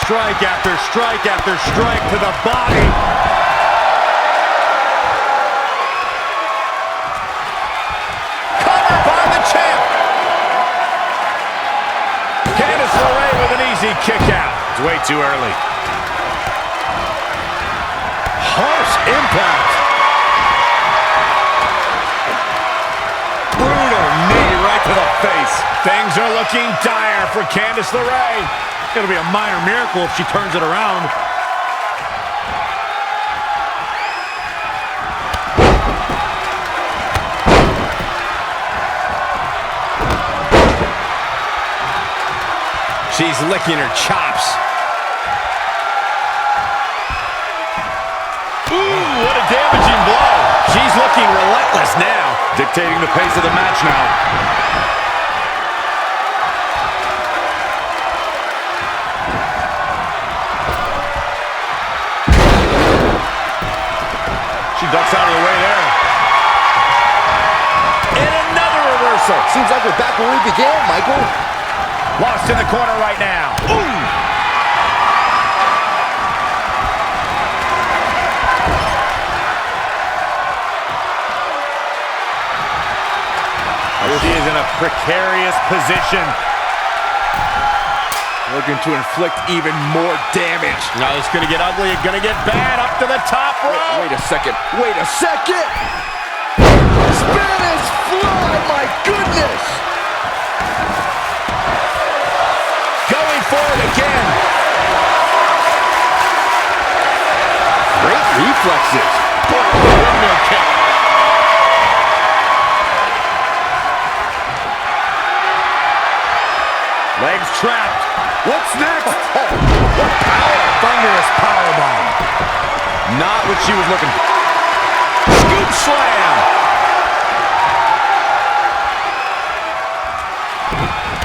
Strike after strike after strike to the body. Covered by the champ. Candice LeRae with an easy kick out. It's way too early. Harsh impact. Brutal knee right to the face. Things are looking dire for Candice LeRae. It'll be a minor miracle if she turns it around. She's licking her chops. Ooh, what a damaging blow. She's looking relentless now. Dictating the pace of the match now. She ducks out of the way there. And another reversal. Seems like we're back where we began, Michael. Lost in the corner right now. Ooh! She is in a precarious position. Looking to inflict even more damage. Now it's going to get ugly. It's going to get bad. Up to the top rope. Wait a second. Wait a second. Spanish fly. My goodness. Going for it again. Great reflexes. Windmill kick. Legs trapped. What's next? Oh, what power. Thunderous powerbomb. Not what she was looking for. Scoop slam.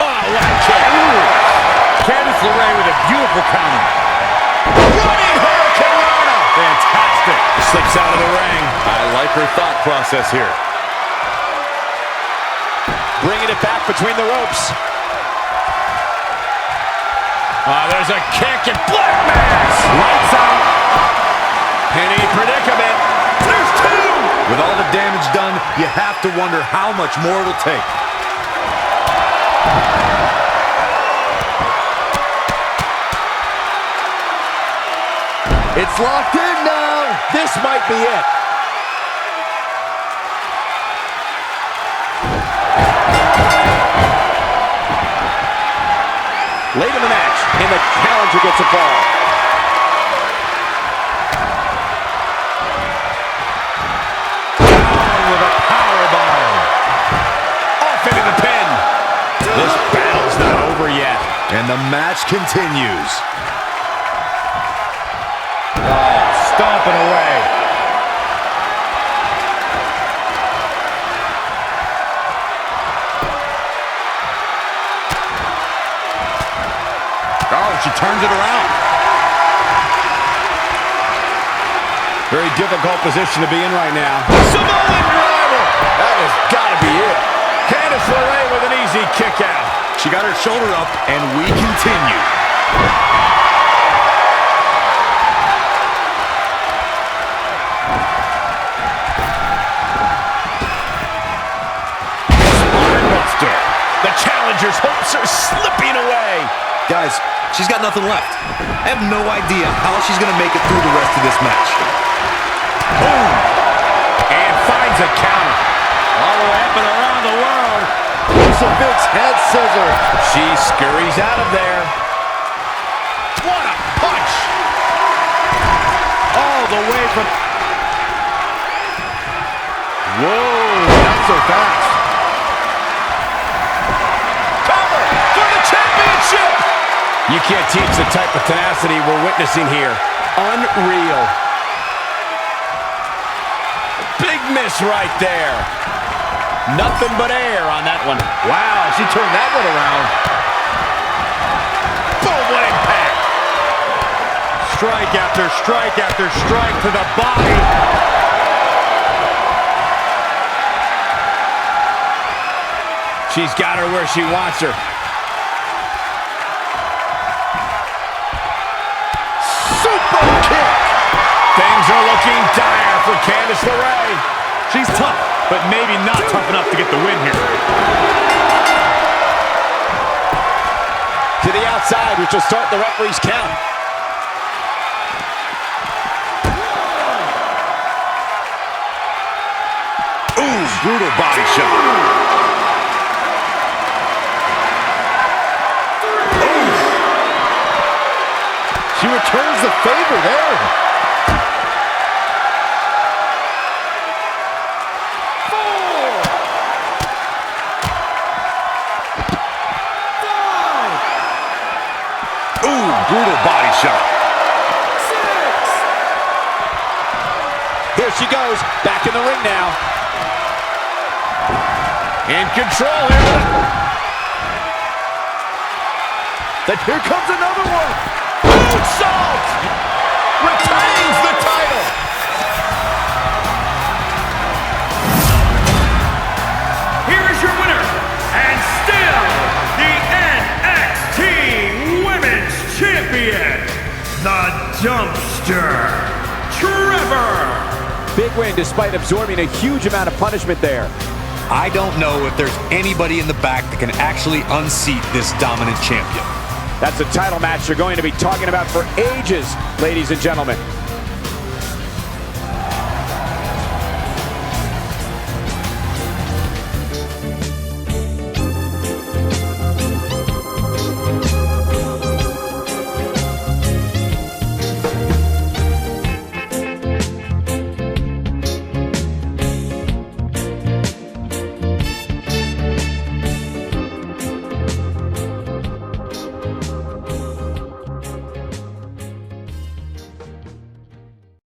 Oh, what a kick. Candice LeRae with a beautiful counter. Running hurricanrana. Fantastic. Slips out of the ring. I like her thought process here. Bringing it back between the ropes. There's a kick and Black Mass. Lights out. Penny predicament. There's two. With all the damage done, you have to wonder how much more it'll take. It's locked in now. This might be it. Late in the match, and the challenger gets a fall. Down with a powerbomb. Off into the pin. This battle's not over yet. And the match continues. Oh, stomping away. Oh, she turns it around. Very difficult position to be in right now. Samoan driver. That has got to be it. Candice LeRae with an easy kick out. She got her shoulder up, and we continue. Spinebuster. The challenger's hopes are slipping away. Guys, she's got nothing left. I have no idea how she's going to make it through the rest of this match. Boom. And finds a counter. All the way up and around the world. Crucifix head scissor. She scurries out of there. What a punch. All the way from... Whoa, not so fast. Cover for the championship. You can't teach the type of tenacity we're witnessing here. Unreal. Big miss right there. Nothing but air on that one. Wow, she turned that one around. Boom, what impact! Strike after strike after strike to the body. She's got her where she wants her. Super kick. Things are looking dire for Candice LeRae. She's tough, but maybe not tough enough to get the win here. To the outside, which will start the referee's count. Ooh, brutal body shot. She returns the favor there. 4, 5. Ooh, brutal body shot. 6. Here she goes, back in the ring now. In control here. Then here comes another one. Moonsault! Retains the title. Here is your winner, and still the NXT Women's Champion, the Dumpster, Trevor. Big win despite absorbing a huge amount of punishment there. I don't know if there's anybody in the back that can actually unseat this dominant champion. That's a title match you're going to be talking about for ages, ladies and gentlemen.